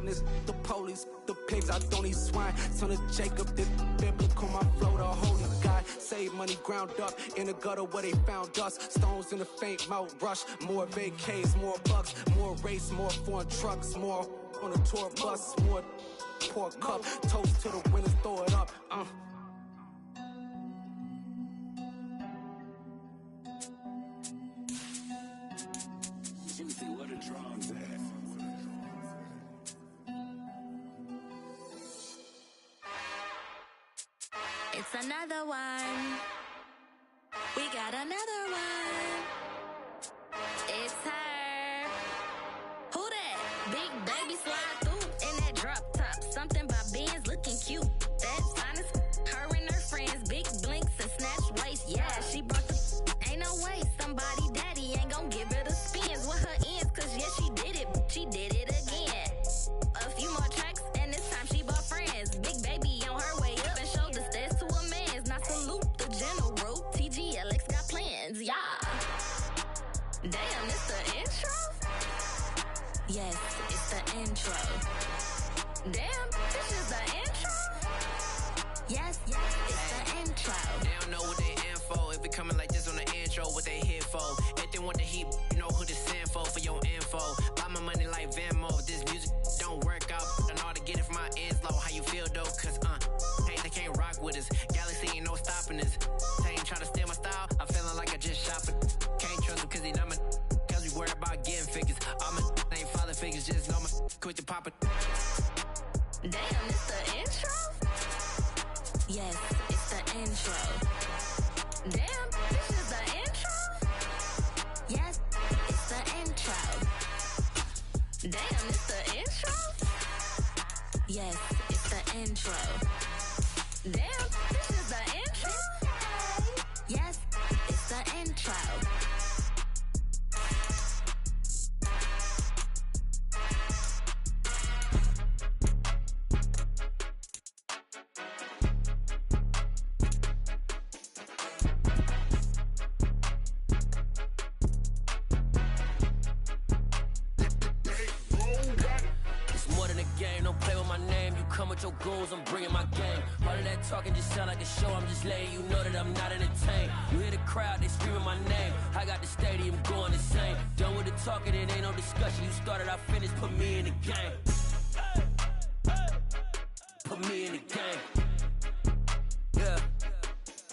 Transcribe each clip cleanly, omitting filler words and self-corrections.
This the police, the pigs, I don't eat swine. Son of Jacob, this biblical, my flow, the holy God. Save money ground up in the gutter where they found us. Stones in the faint mouth rush. More vacays, more bucks, more race, more foreign trucks, more on a tour bus, more pour cup. Toast to the winners, throw it up. Where the drums at? It's another one. We got another one. It's her. Who that? Big baby slide through in that drop top. Something by Benz looking cute. That's honest. Her and her friends, big blinks and snatch waist. Yeah, she brought the. Ain't no way somebody daddy ain't gon' give her the spins with her ends. Cause yeah, she did it. She did it again. A few more tracks and this time she bought friends. Big baby on her way up and showed the stairs to a man's. Now salute the general. TGLX got plans, yeah. Damn, it's the intro? Yes, it's the intro. Damn, this is the intro? Yes, it's the intro. They don't know what they in for. If it coming like this on the intro, what they here for? If they want the heat, you know who to send for your info. Buy my money like Venmo. If this music don't work out, I know how to get it from my ends low. How you feel though? Cause hey, they can't rock with us. Galaxy ain't no stopping us. They ain't try to steal my style. I'm feeling like I just shop it. Can't trust him cause he not my. Cause we worried about getting figures. All my ain't father figures. Just know my quit the pop it. Damn, it's the intro? Yes, it's the intro. Damn, this is the intro? Yes, it's the intro. Damn, it's the intro? Yes, it's the intro. Damn, this is the intro? Yes, it's the intro. Your goals, I'm bringing my game. All of that talking just sound like a show. I'm just letting you know that I'm not entertained. You hear the crowd, they screaming my name. I got the stadium going insane. Done with the talking, it ain't no discussion. You started, I finished, put me in the game. Put me in the game. Yeah,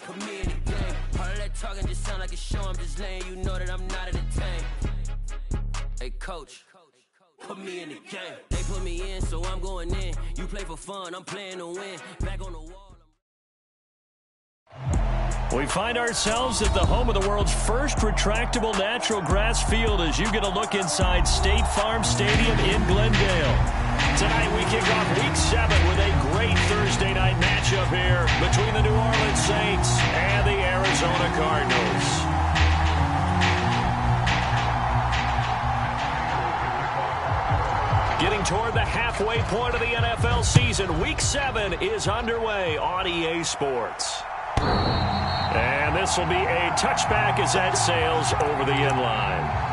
put me in the game. All of that talking just sound like a show. I'm just letting you know that I'm not entertained. Hey, coach. Put me in the game. They put me in, so I'm going in. You play for fun, I'm playing to win. Back on the wall. We find ourselves at the home of the world's first retractable natural grass field as you get a look inside State Farm Stadium in Glendale. Tonight we kick off Week 7 with a great Thursday night matchup here between the New Orleans Saints and the Arizona Cardinals. Getting toward the halfway point of the NFL season, Week 7 is underway on EA Sports. And this will be a touchback as that sails over the end line.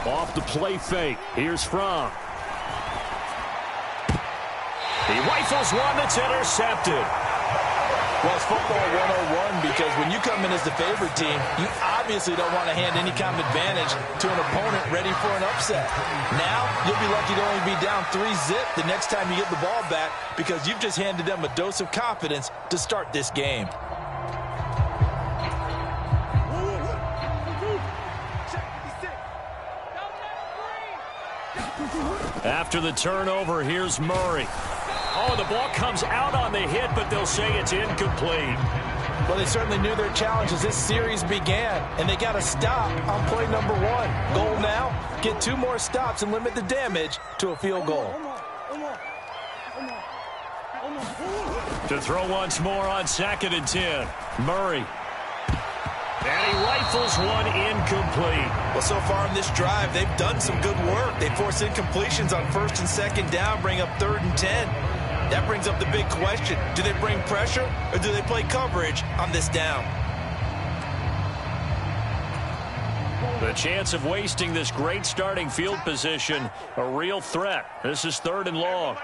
Off the play fake. Here's Fran. He rifles one that's intercepted. Well, it's football 101 because when you come in as the favorite team, you obviously don't want to hand any kind of advantage to an opponent ready for an upset. Now, you'll be lucky to only be down 3-zip the next time you get the ball back because you've just handed them a dose of confidence to start this game. After the turnover, here's Murray. Oh, the ball comes out on the hit, but they'll say it's incomplete. Well, they certainly knew their challenge as this series began, and they got a stop on play number 1. Goal now, get 2 more stops and limit the damage to a field goal. To throw once more on 2nd and 10. Murray. And he rifles one incomplete. Well, so far in this drive, they've done some good work. They force incompletions on 1st and 2nd down, bring up 3rd and 10. That brings up the big question. Do they bring pressure or do they play coverage on this down? The chance of wasting this great starting field position, a real threat. This is 3rd and long.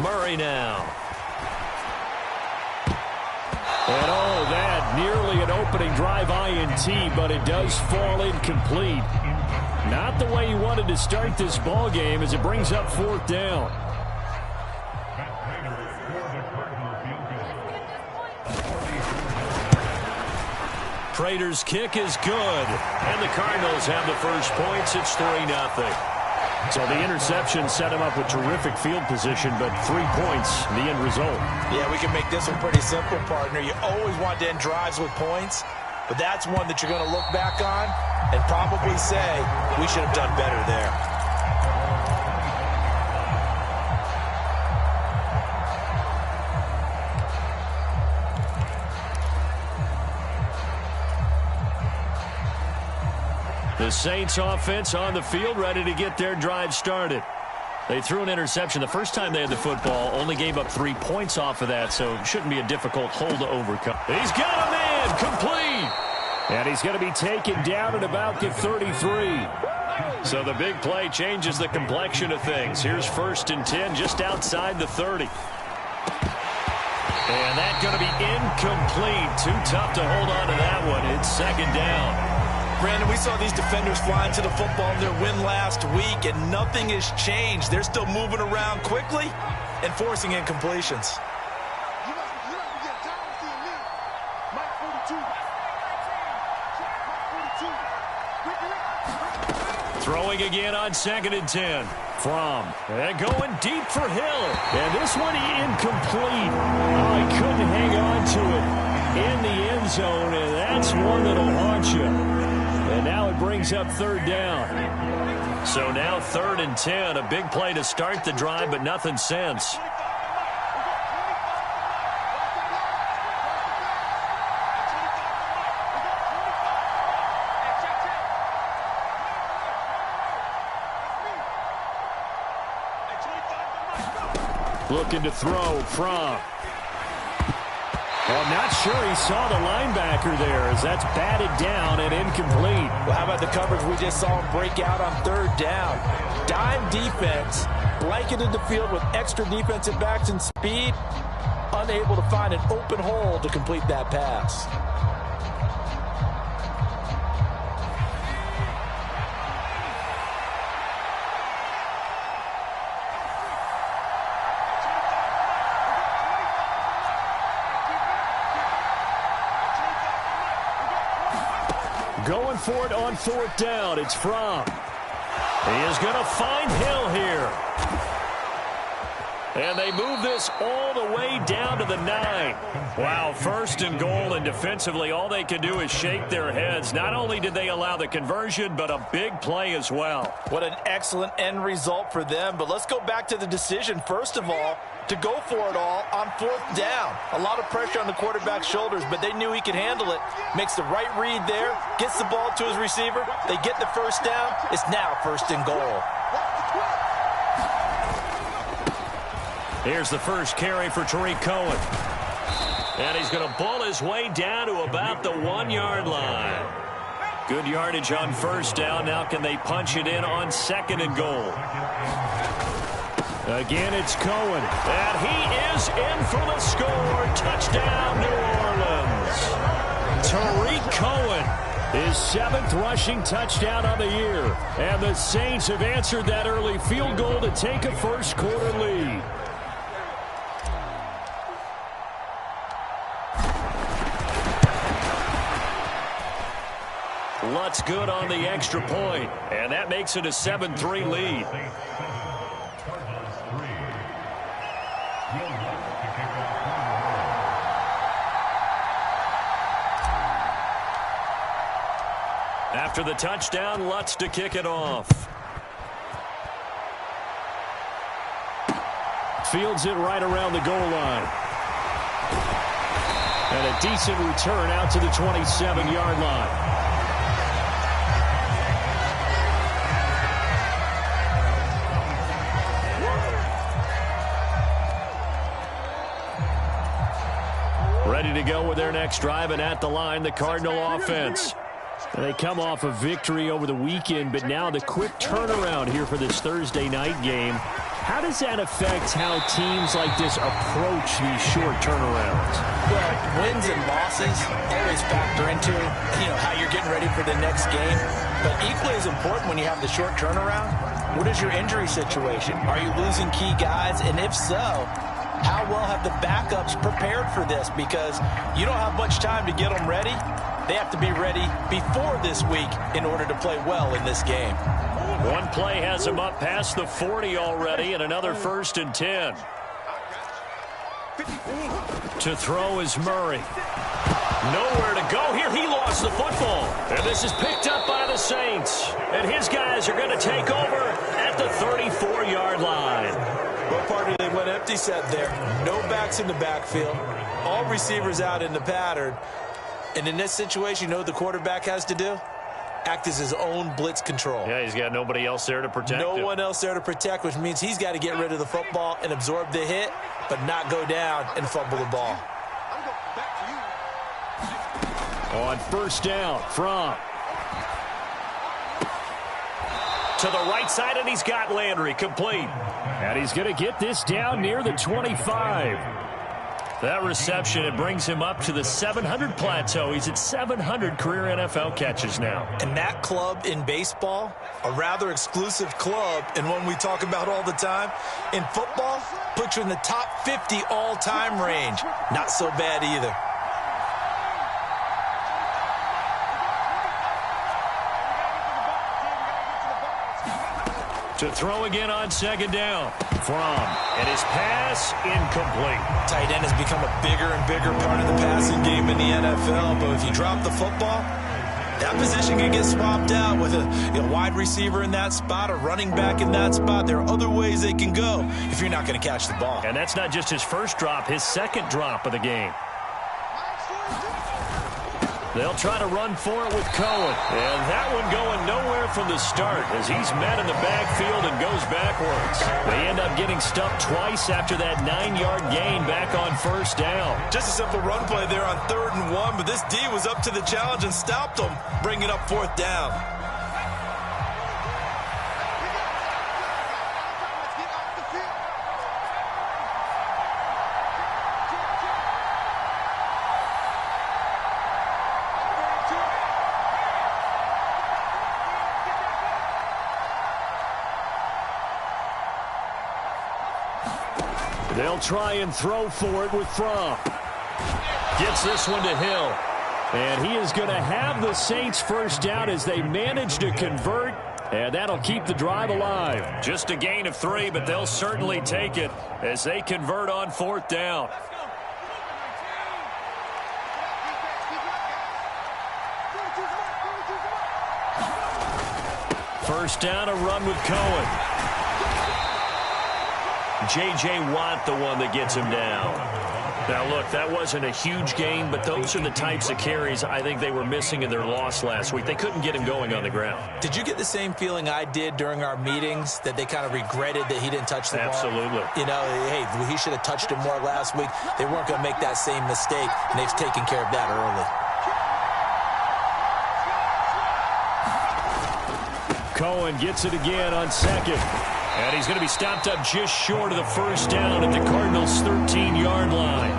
Murray now. And oh, that nearly an opening drive INT, but it does fall incomplete. Not the way he wanted to start this ball game as it brings up 4th down. Prater's kick is good, and the Cardinals have the first points. It's 3-0. So the interception set him up with terrific field position, but 3 points, the end result. Yeah, we can make this one pretty simple, partner. You always want to end drives with points, but that's one that you're going to look back on and probably say, we should have done better there. The Saints offense on the field, ready to get their drive started. They threw an interception the first time they had the football, only gave up 3 points off of that, so it shouldn't be a difficult hole to overcome. He's got a man, complete. And he's going to be taken down at about the 33. So the big play changes the complexion of things. Here's 1st and 10 just outside the 30. And that's going to be incomplete. Too tough to hold on to that one. It's 2nd down. Brandon, we saw these defenders flying to the football in their win last week, and nothing has changed. They're still moving around quickly and forcing incompletions. Throwing again on 2nd and 10. Fran. And going deep for Hill. And this one incomplete. Oh, he couldn't hang on to it in the end zone, and that's one that'll haunt you. And now it brings up 3rd down. So now 3rd and 10. A big play to start the drive, but nothing since. Looking to throw, Fran. Well, I'm not sure he saw the linebacker there as that's batted down and incomplete. Well, how about the coverage we just saw him break out on 3rd down? Dime defense, blanketed the field with extra defensive backs and speed, unable to find an open hole to complete that pass. Going for it on 4th down. It's Fran. He is going to find Hill here. And they move this all the way down to the 9. Wow, 1st and goal, and defensively all they can do is shake their heads. Not only did they allow the conversion, but a big play as well. What an excellent end result for them. But let's go back to the decision, first of all, to go for it all on 4th down. A lot of pressure on the quarterback's shoulders, but they knew he could handle it. Makes the right read there, gets the ball to his receiver. They get the 1st down. It's now 1st and goal. Here's the first carry for Tariq Cohen. And he's going to bull his way down to about the 1-yard line. Good yardage on 1st down. Now can they punch it in on 2nd and goal? Again, it's Cohen. And he is in for the score. Touchdown, New Orleans. Tariq Cohen, his 7th rushing touchdown on the year. And the Saints have answered that early field goal to take a first-quarter lead. Lutz good on the extra point, and that makes it a 7-3 lead. After the touchdown, Lutz to kick it off. fields it right around the goal line. And a decent return out to the 27-yard line. Ready to go with their next drive, and at the line, the Cardinal offense. They come off a victory over the weekend, but now the quick turnaround here for this Thursday night game. How does that affect how teams like this approach these short turnarounds? Well, wins and losses always factor into, how you're getting ready for the next game. But equally as important when you have the short turnaround, what is your injury situation? Are you losing key guys? And if so, how well have the backups prepared for this? Because you don't have much time to get them ready. They have to be ready before this week in order to play well in this game. One play has him up past the 40 already, and another 1st and 10. To throw is Murray. Nowhere to go here. He lost the football. And this is picked up by the Saints. And his guys are going to take over at the 34-yard line. Well, partner, they went empty set there. No backs in the backfield. All receivers out in the pattern. And in this situation, you know what the quarterback has to do? Act as his own blitz control. Yeah, he's got nobody else there to protect him. No one else there to protect, which means he's got to get rid of the football and absorb the hit, but not go down and fumble the ball. On 1st down, Fran. To the right side, and he's got Landry complete. And he's going to get this down near the 25. That reception, it brings him up to the 700 plateau. He's at 700 career NFL catches now. And that club in baseball, a rather exclusive club, and one we talk about all the time. In football, puts you in the top 50 all-time range. Not so bad either. To throw again on 2nd down. Fran, and his pass incomplete. Tight end has become a bigger and bigger part of the passing game in the NFL, but if you drop the football, that position can get swapped out with a wide receiver in that spot, a running back in that spot. There are other ways they can go if you're not going to catch the ball. And that's not just his first drop, his 2nd drop of the game. They'll try to run for it with Cohen. And that one going nowhere from the start as he's met in the backfield and goes backwards. They end up getting stuffed twice after that 9-yard gain back on 1st down. Just a simple run play there on 3rd and 1, but this D was up to the challenge and stopped them, bringing up 4th down. They'll try and throw for it with Fran. Gets this one to Hill. And he is going to have the Saints 1st down as they manage to convert. And that'll keep the drive alive. Just a gain of 3, but they'll certainly take it as they convert on 4th down. First down, a run with Cohen. J.J. Watt, the one that gets him down. Now, look, that wasn't a huge gain, but those are the types of carries I think they were missing in their loss last week. They couldn't get him going on the ground. Did you get the same feeling I did during our meetings, that they kind of regretted that he didn't touch the ball? Absolutely. Hey, he should have touched it more last week. They weren't going to make that same mistake, and they've taken care of that early. Cohen gets it again on 2nd. And he's going to be stopped up just short of the 1st down at the Cardinals' 13-yard line.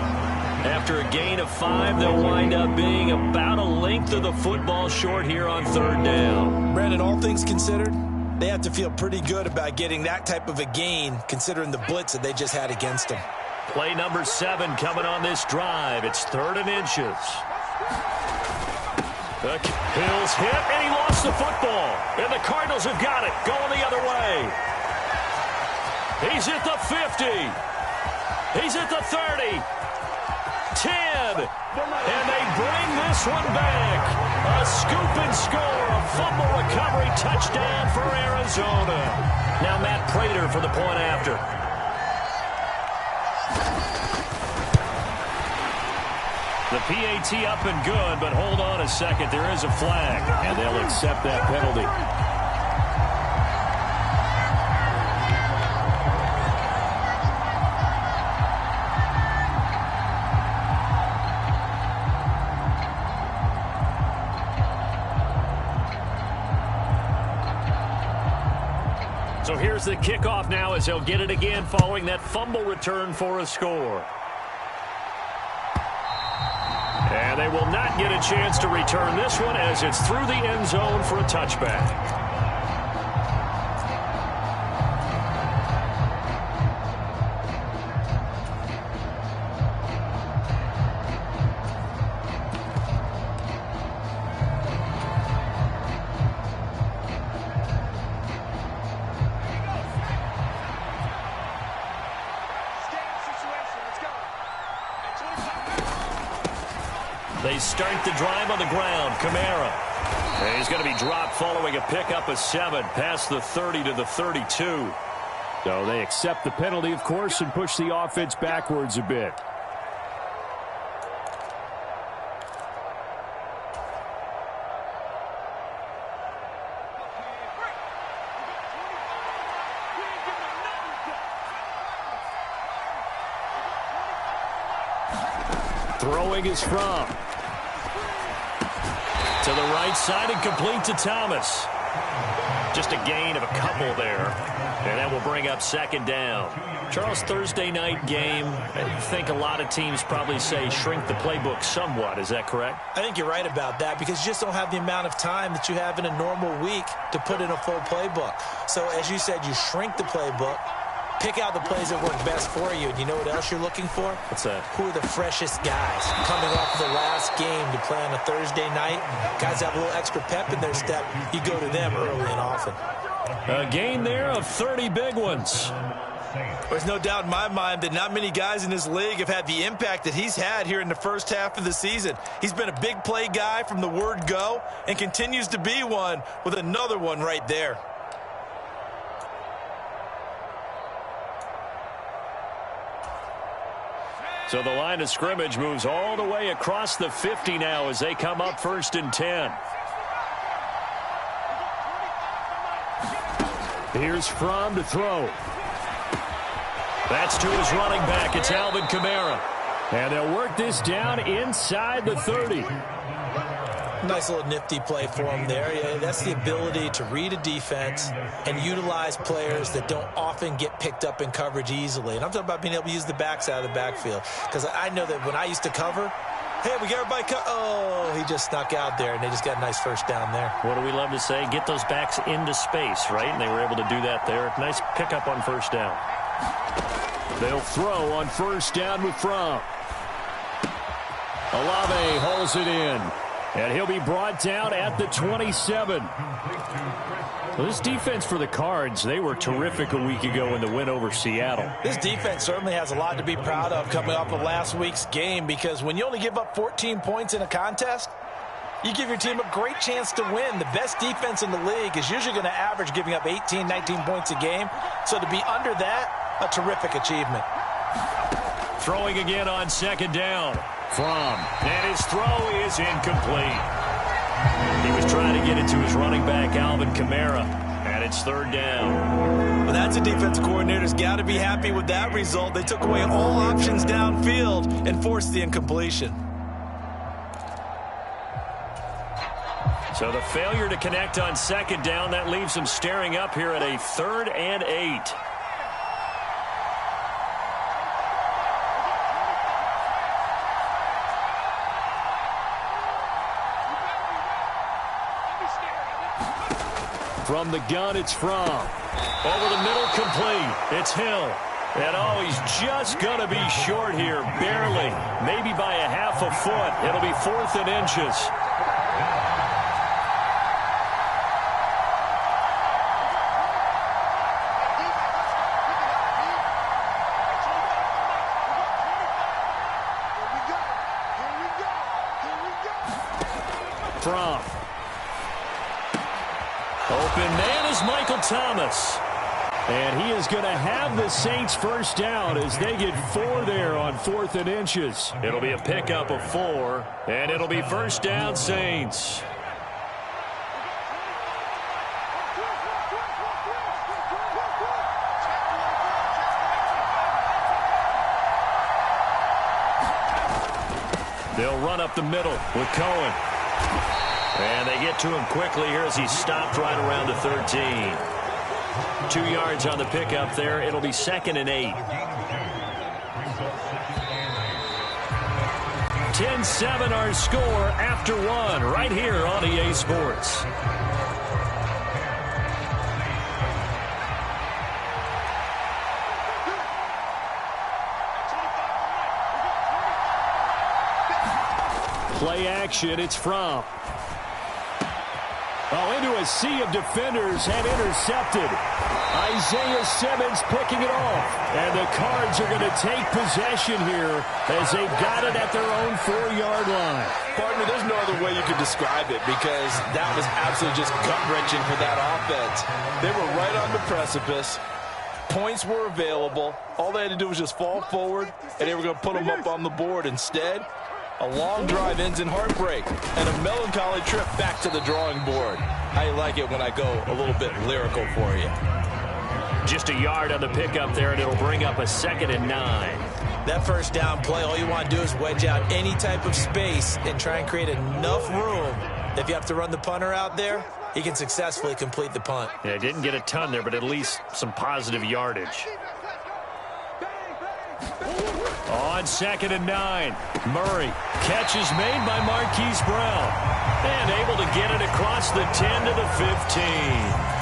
After a gain of 5, they'll wind up being about a length of the football short here on 3rd down. Brandon, all things considered, they have to feel pretty good about getting that type of a gain, considering the blitz that they just had against them. Play number 7 coming on this drive. It's 3rd and inches. Hill's hit, and he lost the football. And the Cardinals have got it, going the other way. He's at the 50. He's at the 30. 10. And they bring this one back. A scoop and score. A fumble recovery touchdown for Arizona. Now Matt Prater for the point after. The PAT up and good, but hold on a second. There is a flag, and they'll accept that penalty. So here's the kickoff now as they'll get it again following that fumble return for a score. And they will not get a chance to return this one as it's through the end zone for a touchback. They start the drive on the ground. Kamara. And he's going to be dropped following a pickup of 7 past the 30 to the 32. So they accept the penalty, of course, and push the offense backwards a bit. Throwing is Fran. To the right side and complete to Thomas. Just a gain of a couple there. And that will bring up second down. Charles, Thursday night game, I think a lot of teams probably say shrink the playbook somewhat. Is that correct? I think you're right about that because you just don't have the amount of time that you have in a normal week to put in a full playbook. So as you said, you shrink the playbook. Pick out the plays that work best for you. And you know what else you're looking for? What's that? Who are the freshest guys coming off of the last game to play on a Thursday night? Guys have a little extra pep in their step. You go to them early and often. A gain there of 30 big ones. There's no doubt in my mind that not many guys in this league have had the impact that he's had here in the first half of the season. He's been a big play guy from the word go and continues to be one with another one right there. So the line of scrimmage moves all the way across the 50 now as they come up 1st and 10. Here's Fran to throw. That's to his running back. It's Alvin Kamara. And they'll work this down inside the 30. Nice little nifty play for him there. Yeah, that's the ability to read a defense and utilize players that don't often get picked up in coverage easily. And I'm talking about being able to use the backs out of the backfield. Because I know that when I used to cover, hey, we got everybody oh, he just snuck out there, and they just got a nice first down there. What do we love to say? Get those backs into space, right? And they were able to do that there. Nice pickup on first down. They'll throw on first down with Fran. Olave hauls it in. And he'll be brought down at the 27. Well, this defense for the Cards, they were terrific a week ago in the win over Seattle. This defense certainly has a lot to be proud of coming off of last week's game because when you only give up 14 points in a contest, you give your team a great chance to win. The best defense in the league is usually going to average giving up 18, 19 points a game. So to be under that, a terrific achievement. Throwing again on second down. Fran. And his throw is incomplete. He was trying to get it to his running back, Alvin Kamara. And it's third down. Well, that's a defense coordinator's got to be happy with that result. They took away all options downfield and forced the incompletion. So the failure to connect on second down, that leaves them staring up here at a 3rd and 8. From the gun, it's Fran. Over the middle, complete. It's Hill. And oh, he's just going to be short here, barely. Maybe by a half a foot. It'll be 4th and inches. Fran. Open man is Michael Thomas. And he is going to have the Saints first down as they get 4 there on 4th and inches. It'll be a pickup of 4, and it'll be first down Saints. They'll run up the middle with Cohen. And they get to him quickly here as he's stopped right around the 13. 2 yards on the pickup there. It'll be 2nd and 8. 10-7 our score after 1 right here on EA Sports. Play action, it's Fran. Into a sea of defenders and intercepted. Isaiah Simmons picking it off. And the Cards are going to take possession here as they got it at their own 4-yard line. Partner, there's no other way you could describe it because that was absolutely just gut-wrenching for that offense. They were right on the precipice. Points were available. All they had to do was just fall forward, and they were going to put them up on the board. Instead, a long drive ends in heartbreak and a melancholy trip back to the drawing board. I like it when I go a little bit lyrical for you. Just a yard on the pickup there, and it'll bring up a 2nd and 9. That first down play, all you want to do is wedge out any type of space and try and create enough room. If you have to run the punter out there, he can successfully complete the punt. Yeah, didn't get a ton there, but at least some positive yardage. On 2nd and 9, Murray. Catch is made by Marquise Brown. And able to get it across the 10 to the 15.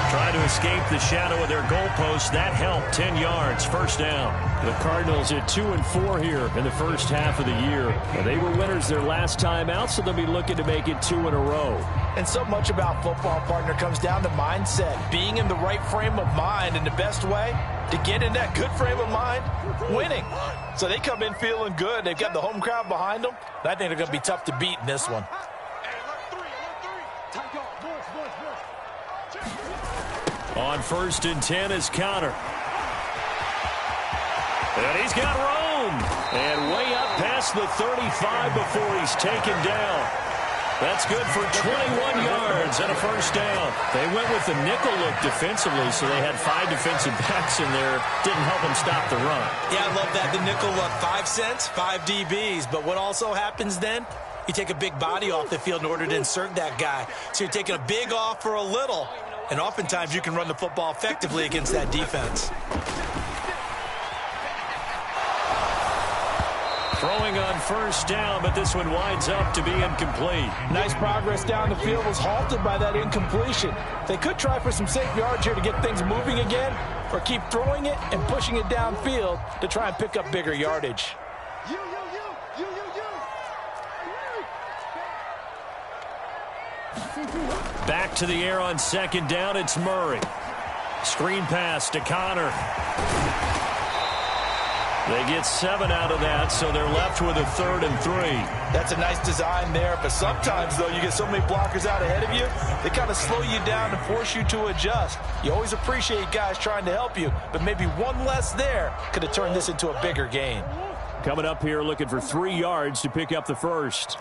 Trying to escape the shadow of their goalpost. That helped. 10 yards. First down. The Cardinals at 2-4 here in the first half of the year. They were winners their last time out, so they'll be looking to make it 2 in a row. And so much about football, partner, comes down to mindset. Being in the right frame of mind, and the best way to get in that good frame of mind, winning. So they come in feeling good. They've got the home crowd behind them. And I think they're going to be tough to beat in this one. On 1st and 10 is Connor. And he's got room. And way up past the 35 before he's taken down. That's good for 21 yards and a first down. They went with the nickel look defensively, so they had 5 defensive backs in there. Didn't help them stop the run. Yeah, I love that. The nickel look, 5 cents, 5 DBs. But what also happens then? You take a big body off the field in order to insert that guy. So you're taking a big off for a little. And oftentimes you can run the football effectively against that defense. Throwing on first down, but this one winds up to be incomplete. Nice progress down the field was halted by that incompletion. They could try for some safe yards here to get things moving again, or keep throwing it and pushing it downfield to try and pick up bigger yardage. Back to the air on 2nd down, it's Murray. Screen pass to Connor. They get 7 out of that, so they're left with a 3rd and 3. That's a nice design there, but sometimes, though, you get so many blockers out ahead of you, they kind of slow you down and force you to adjust. You always appreciate guys trying to help you, but maybe one less there could have turned this into a bigger gain. Coming up here looking for 3 yards to pick up the first.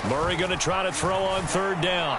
Murray going to try to throw on 3rd down.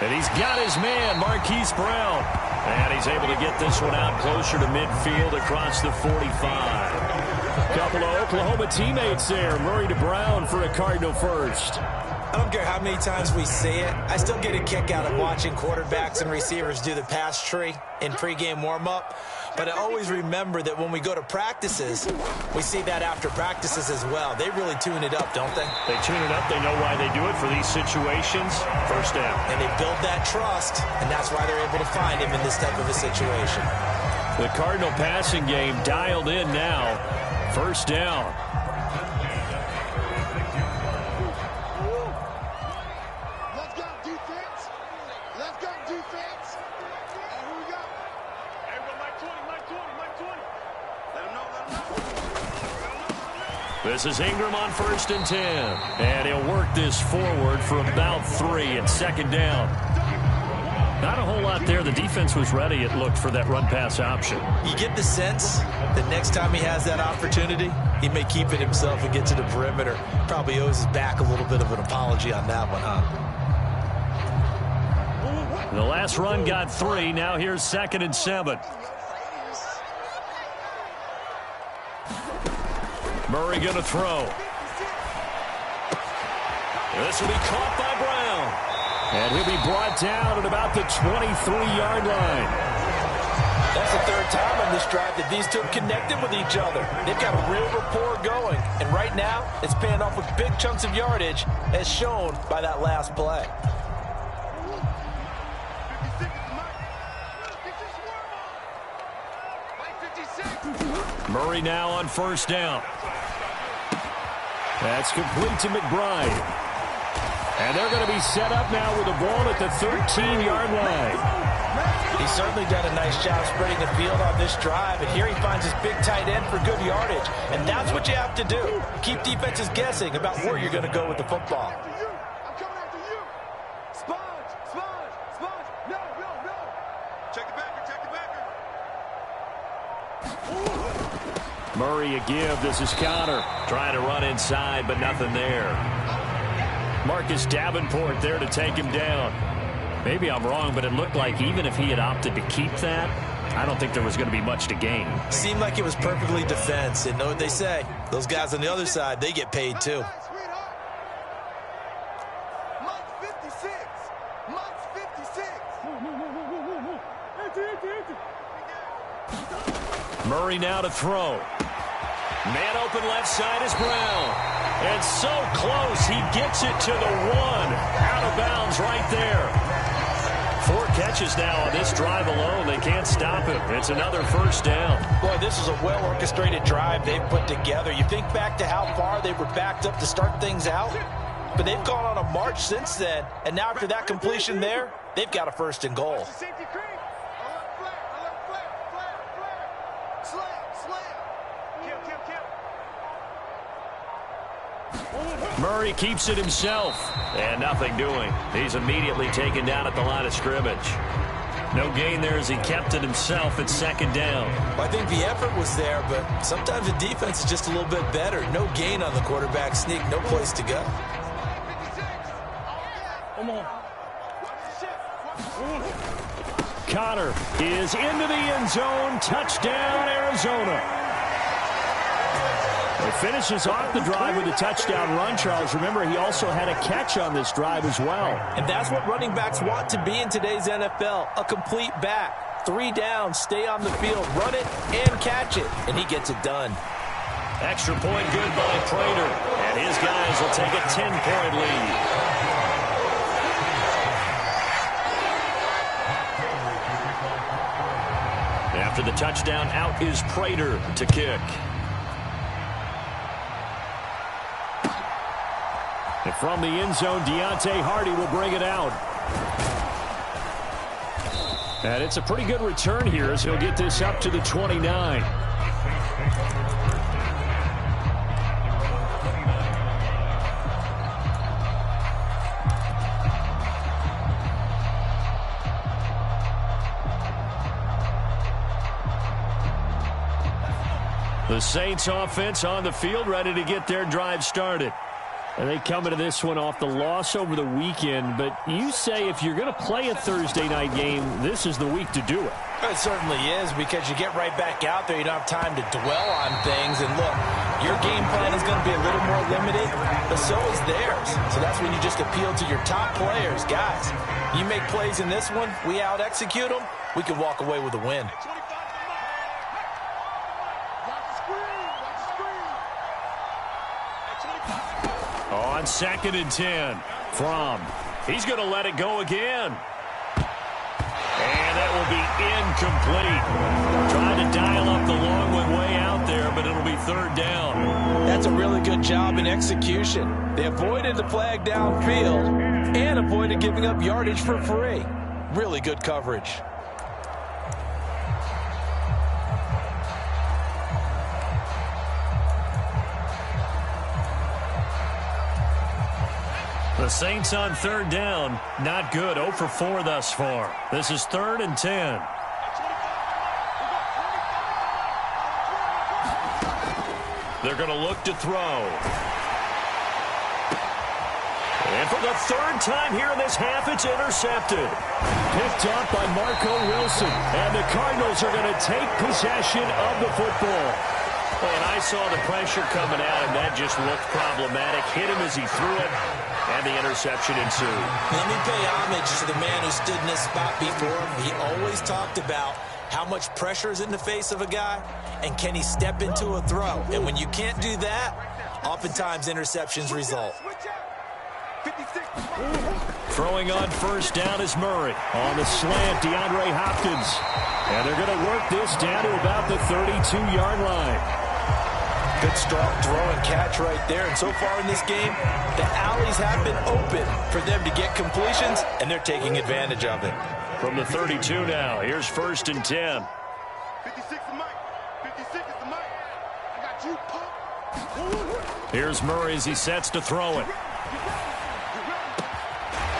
And he's got his man, Marquise Brown. And he's able to get this one out closer to midfield across the 45. Couple of Oklahoma teammates there. Murray to Brown for a Cardinal first. I don't care how many times we say it. I still get a kick out of watching quarterbacks and receivers do the pass tree in pregame warm-up. But I always remember that when we go to practices, we see that after practices as well. They really tune it up, don't they? They tune it up. They know why they do it for these situations. First down. And they build that trust, and that's why they're able to find him in this type of a situation. The Cardinal passing game dialed in now. First down. This is Ingram on 1st and 10. And he'll work this forward for about 3 and 2nd down. Not a whole lot there. The defense was ready, it looked, for that run-pass option. You get the sense that next time he has that opportunity, he may keep it himself and get to the perimeter. Probably owes his back a little bit of an apology on that one, huh? The last run got 3. Now here's 2nd and 7. Murray going to throw. This will be caught by Brown. And he'll be brought down at about the 23-yard line. That's the 3rd time on this drive that these two have connected with each other. They've got a real rapport going. And right now, it's paying off with big chunks of yardage, as shown by that last play. Murray now on 1st down. That's complete to McBride. And they're going to be set up now with the ball at the 13-yard line. He's certainly done a nice job spreading the field on this drive. And here he finds his big tight end for good yardage. And that's what you have to do. Keep defenses guessing about where you're going to go with the football. Murray a give. This is Connor trying to run inside, but nothing there. Marcus Davenport there to take him down. Maybe I'm wrong, but it looked like even if he had opted to keep that, I don't think there was going to be much to gain. Seemed like it was perfectly defense. And know what they say? Those guys on the other side, they get paid too. Murray now to throw. Man open left side is Brown. And so close, he gets it to the 1. Out of bounds right there. 4 catches now on this drive alone. They can't stop him. It's another 1st down. Boy, this is a well-orchestrated drive they've put together. You think back to how far they were backed up to start things out, but they've gone on a march since then. And now after that completion there, they've got a 1st and goal. Murray keeps it himself, and nothing doing. He's immediately taken down at the line of scrimmage. No gain there as he kept it himself at 2nd down. Well, I think the effort was there, but sometimes the defense is just a little bit better. No gain on the quarterback sneak, no place to go. Connor is into the end zone. Touchdown, Arizona. He finishes off the drive with a touchdown run, Charles. Remember, he also had a catch on this drive as well. And that's what running backs want to be in today's NFL, a complete back. 3 down, stay on the field, run it, and catch it. And he gets it done. Extra point good by Prater. And his guys will take a 10-point lead. After the touchdown, out is Prater to kick. And from the end zone, Deontay Hardy will bring it out. And it's a pretty good return here as he'll get this up to the 29. The Saints offense on the field, ready to get their drive started. And they come into this one off the loss over the weekend. But you say if you're going to play a Thursday night game, this is the week to do it. It certainly is, because you get right back out there. You don't have time to dwell on things. And look, your game plan is going to be a little more limited, but so is theirs. So that's when you just appeal to your top players. Guys, you make plays in this one, we out-execute them, we can walk away with a win. On 2nd and 10, Fran. He's going to let it go again. And that will be incomplete. Trying to dial up the long one way out there, but it'll be 3rd down. That's a really good job in execution. They avoided the flag downfield and avoided giving up yardage for free. Really good coverage. The The Saints on third down, not good. 0 for 4 thus far. This is 3rd and 10. They're going to look to throw. And for the 3rd time here in this half, it's intercepted. Picked up by Marco Wilson. And the Cardinals are going to take possession of the football. And I saw the pressure coming out, and that just looked problematic. Hit him as he threw it, and the interception ensued. Let me pay homage to the man who stood in this spot before. He always talked about how much pressure is in the face of a guy, and can he step into a throw. And when you can't do that, oftentimes interceptions result. Throwing on first down is Murray. On the slant, DeAndre Hopkins. And they're going to work this down to about the 32-yard line. Good strong throw and catch right there. And so far in this game, the alleys have been open for them to get completions, and they're taking advantage of it. From the 32 now, here's 1st and 10. 56 is Mike. 56 is the Mike. I got you, Pop. Here's Murray as he sets to throw it.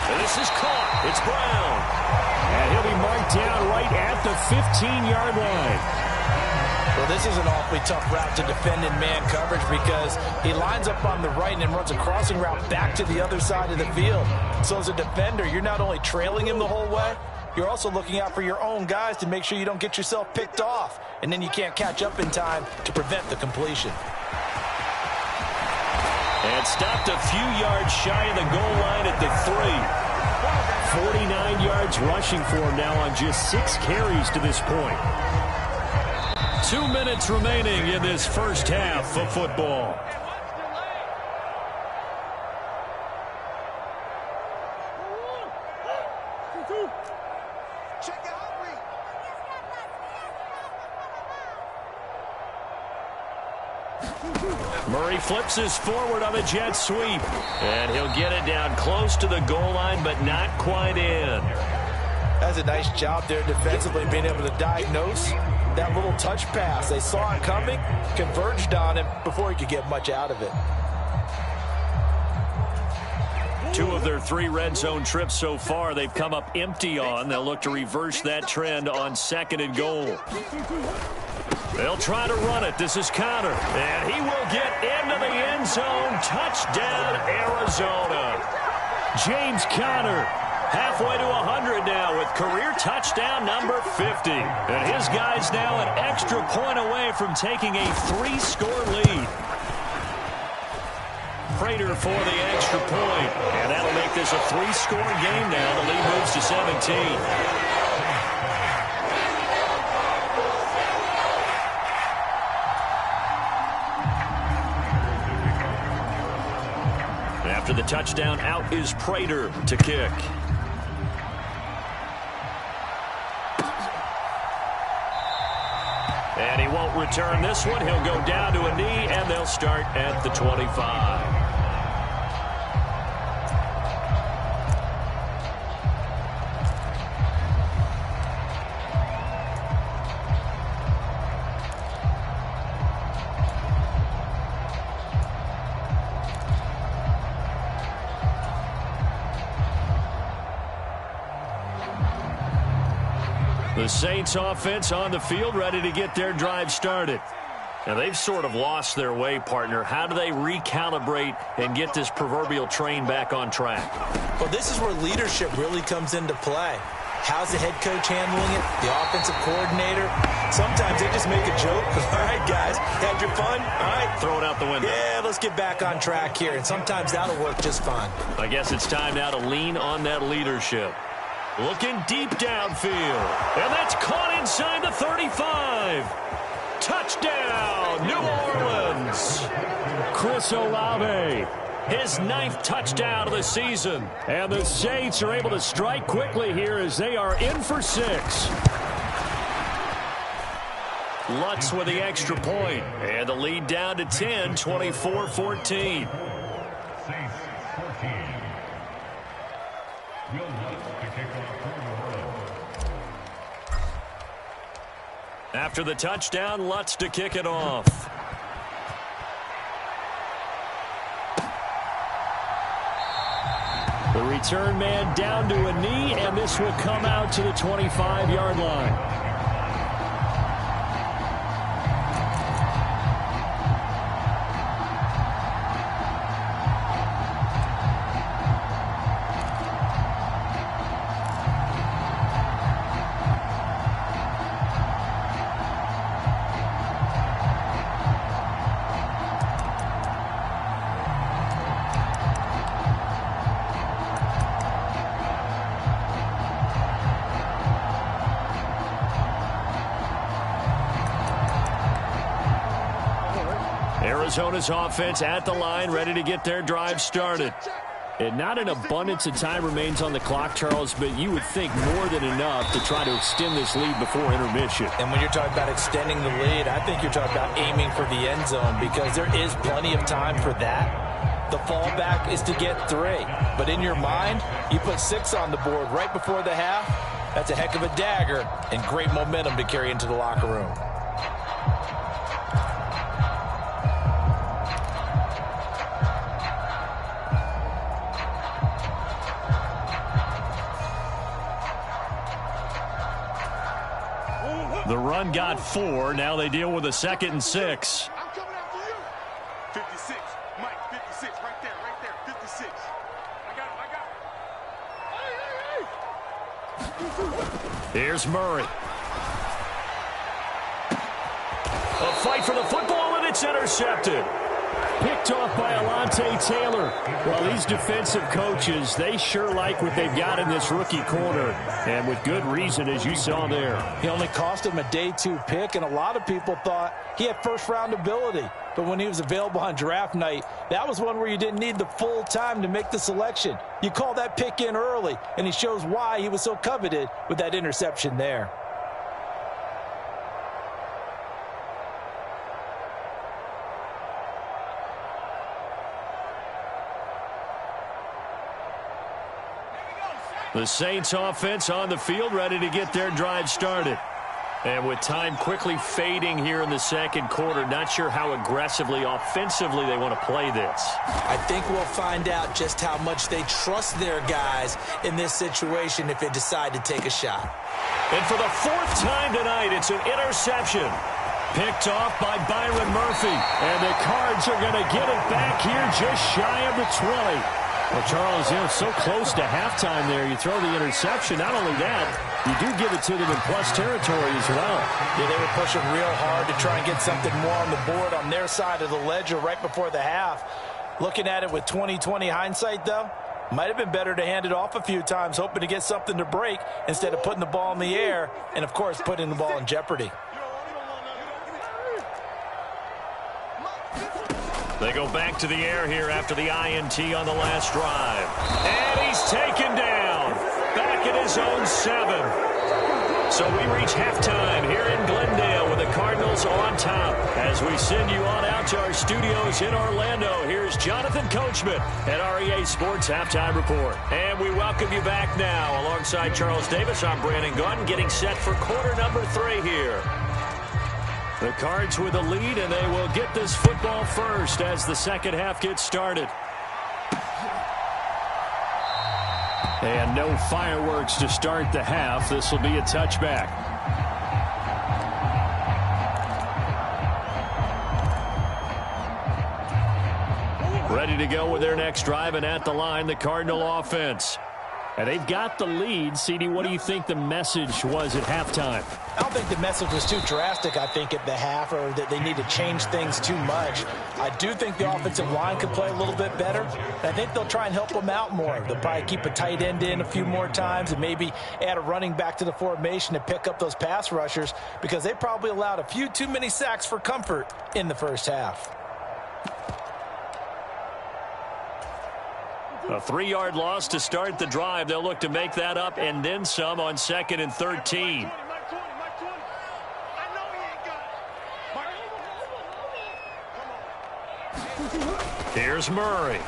And this is caught. It's Brown. And he'll be marked down right at the 15-yard line. Well, this is an awfully tough route to defend in man coverage because he lines up on the right and then runs a crossing route back to the other side of the field. So as a defender, you're not only trailing him the whole way, you're also looking out for your own guys to make sure you don't get yourself picked off. And then you can't catch up in time to prevent the completion. And stopped a few yards shy of the goal line at the 3. 49 yards rushing for him now on just 6 carries to this point. 2 minutes remaining in this first half of football. Murray flips his forward on a jet sweep. And he'll get it down close to the goal line, but not quite in. That's a nice job there defensively, being able to diagnose that little touch pass. They saw it coming, converged on him before he could get much out of it. 2 of their 3 red zone trips so far, they've come up empty on. They'll look to reverse that trend on 2nd and goal. They'll try to run it. This is Conner. And he will get into the end zone. Touchdown, Arizona. James Conner. Halfway to 100 now with career touchdown number 50. And his guys now an extra point away from taking a 3-score lead. Prater for the extra point. And that'll make this a 3-score game now. The lead moves to 17. After the touchdown, out is Prater to kick. And he won't return this one. He'll go down to a knee, and they'll start at the 25. The Saints offense on the field, ready to get their drive started. Now, they've sort of lost their way, partner. How do they recalibrate and get this proverbial train back on track? Well, this is where leadership really comes into play. How's the head coach handling it? The offensive coordinator? Sometimes they just make a joke. All right, guys, had your fun? All right. Throw it out the window. Yeah, let's get back on track here. And sometimes that'll work just fine. I guess it's time now to lean on that leadership. Looking deep downfield. And that's caught inside the 35. Touchdown, New Orleans. Chris Olave. His 9th touchdown of the season. And the Saints are able to strike quickly here as they are in for 6. Lutz with the extra point. And the lead down to 10, 24-14. After the touchdown, Lutz to kick it off. The return man down to a knee, and this will come out to the 25-yard line. Arizona's offense at the line, ready to get their drive started. And not an abundance of time remains on the clock, Charles, but you would think more than enough to try to extend this lead before intermission. And when you're talking about extending the lead, I think you're talking about aiming for the end zone because there is plenty of time for that. The fallback is to get 3. But in your mind, you put 6 on the board right before the half. That's a heck of a dagger and great momentum to carry into the locker room. The run got 4. Now they deal with a 2nd and 6. I'm coming after you. 56. Mike, 56. Right there. 56. I got it. Here's Murray. A fight for the football, and it's intercepted. Picked off by Alontae Taylor. Well, these defensive coaches, they sure like what they've got in this rookie corner. And with good reason, as you saw there. He only cost him a day 2 pick, and a lot of people thought he had first-round ability. But when he was available on draft night, that was one where you didn't need the full time to make the selection. You call that pick in early, and he shows why he was so coveted with that interception there. The Saints offense on the field, ready to get their drive started. And with time quickly fading here in the second quarter, not sure how aggressively, offensively they want to play this. I think we'll find out just how much they trust their guys in this situation if they decide to take a shot. And for the 4th time tonight, it's an interception. Picked off by Byron Murphy. And the Cards are going to get it back here just shy of the 20. Well, Charles, so close to halftime there. You throw the interception. Not only that, you do give it to them in plus territory as well. Yeah, they were pushing real hard to try and get something more on the board on their side of the ledger right before the half. Looking at it with 20/20 hindsight, though, might have been better to hand it off a few times, hoping to get something to break instead of putting the ball in the air and, of course, putting the ball in jeopardy. They go back to the air here after the INT on the last drive. And he's taken down. Back at his own 7. So we reach halftime here in Glendale with the Cardinals on top. As we send you on out to our studios in Orlando, here's Jonathan Coachman at REA Sports Halftime Report. And we welcome you back now. Alongside Charles Davis, I'm Brandon Gunn, getting set for quarter number 3 here. The Cards with a lead, and they will get this football first as the second half gets started. And no fireworks to start the half. This will be a touchback. Ready to go with their next drive, and at the line, the Cardinal offense. And they've got the lead. CD, what do you think the message was at halftime? I don't think the message was too drastic, I think, at the half, or that they need to change things too much. I do think the offensive line could play a little bit better. I think they'll try and help them out more. They'll probably keep a tight end in a few more times and maybe add a running back to the formation to pick up those pass rushers because they probably allowed a few too many sacks for comfort in the first half. A 3-yard loss to start the drive. They'll look to make that up and then some on 2nd and 13. Here's Murray.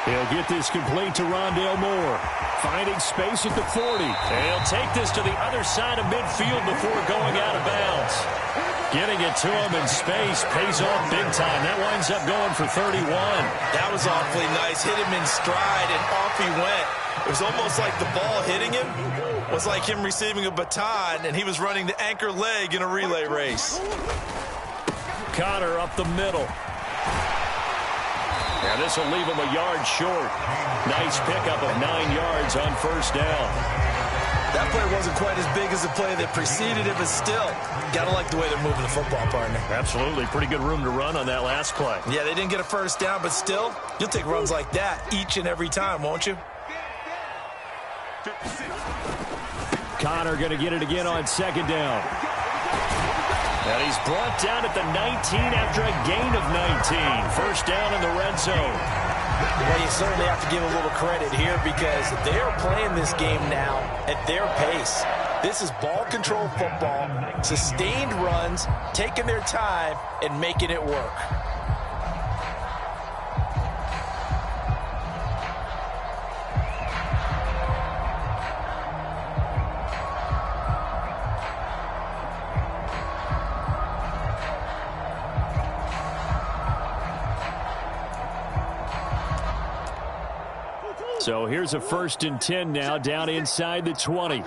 He'll get this complete to Rondale Moore. Finding space at the 40. And he'll take this to the other side of midfield before going out of bounds. Getting it to him in space pays off big time. That winds up going for 31. That was awfully nice. Hit him in stride, and off he went. It was almost like the ball hitting him was like him receiving a baton, and he was running the anchor leg in a relay race. Connor up the middle. And this will leave him a yard short. Nice pickup of 9 yards on first down. That play wasn't quite as big as the play that preceded it, but still, got to like the way they're moving the football, partner. Absolutely. Pretty good room to run on that last play. Yeah, they didn't get a first down, but still, you'll take runs like that each and every time, won't you? Connor going to get it again on second down. And he's brought down at the 19 after a gain of 19. First down in the red zone. Well, you certainly have to give a little credit here because they're playing this game now at their pace. This is ball control football, sustained runs, taking their time, and making it work. So here's a 1st and 10 now, down inside the 20.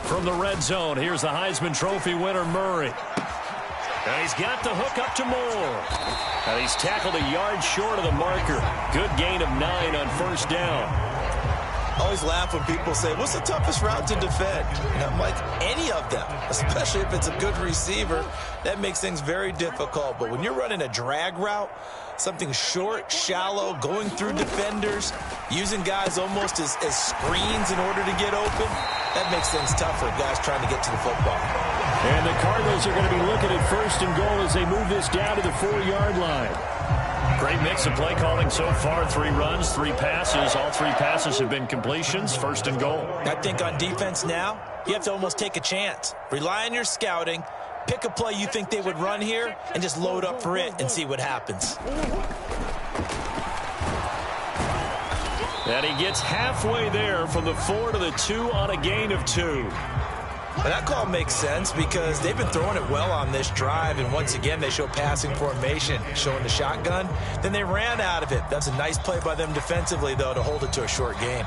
From the red zone, here's the Heisman Trophy winner, Murray. And he's got the hook up to Moore. And he's tackled a yard short of the marker. Good gain of 9 on first down. I always laugh when people say, what's the toughest route to defend? And I'm like, any of them, especially if it's a good receiver. That makes things very difficult. But when you're running a drag route, something short, shallow, going through defenders, using guys almost as screens in order to get open, that makes things tough for guys trying to get to the football. And the Cardinals are going to be looking at 1st and goal as they move this down to the 4-yard line. Great mix of play calling so far. 3 runs, 3 passes. All 3 passes have been completions. 1st and goal. I think on defense now, you have to almost take a chance. Rely on your scouting. Pick a play you think they would run here and just load up for it and see what happens. And he gets halfway there from the 4 to the 2 on a gain of 2. But that call makes sense because they've been throwing it well on this drive, and once again they show passing formation, showing the shotgun. Then they ran out of it. That's a nice play by them defensively, though, to hold it to a short game.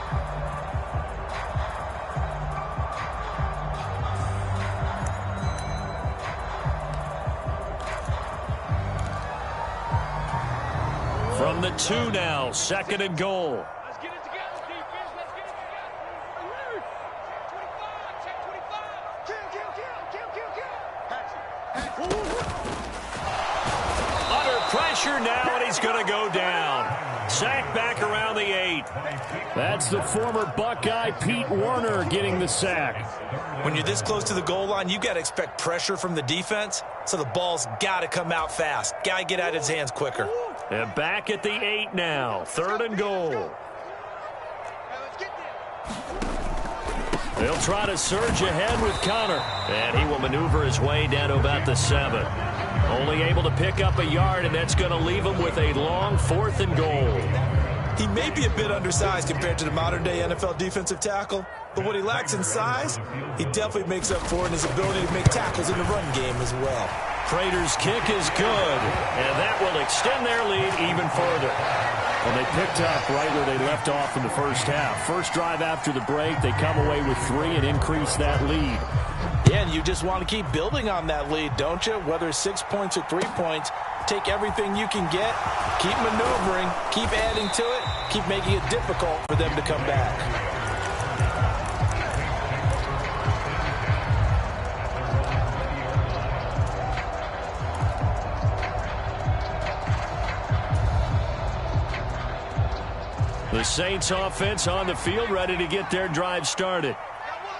From the 2 now, 2nd and goal. Let's get it together, defense. Let's get it together. Check 25. Under pressure now, and he's going to go down. Sack back around the 8. That's the former Buckeye Pete Werner getting the sack. When you're this close to the goal line, you got to expect pressure from the defense, so the ball's got to come out fast. Got to get out of his hands quicker. And back at the 8 now, 3rd and goal. They'll try to surge ahead with Connor. And he will maneuver his way down to about the 7. Only able to pick up a yard, and that's going to leave him with a long 4th and goal. He may be a bit undersized compared to the modern-day NFL defensive tackle, but what he lacks in size, he definitely makes up for in his ability to make tackles in the run game as well. Prater's kick is good, and that will extend their lead even further. Well, they picked up right where they left off in the first half. First drive after the break, they come away with 3 and increase that lead. Yeah, and you just want to keep building on that lead, don't you? Whether it's 6 points or 3 points, take everything you can get, keep maneuvering, keep adding to it, keep making it difficult for them to come back. The Saints offense on the field, ready to get their drive started.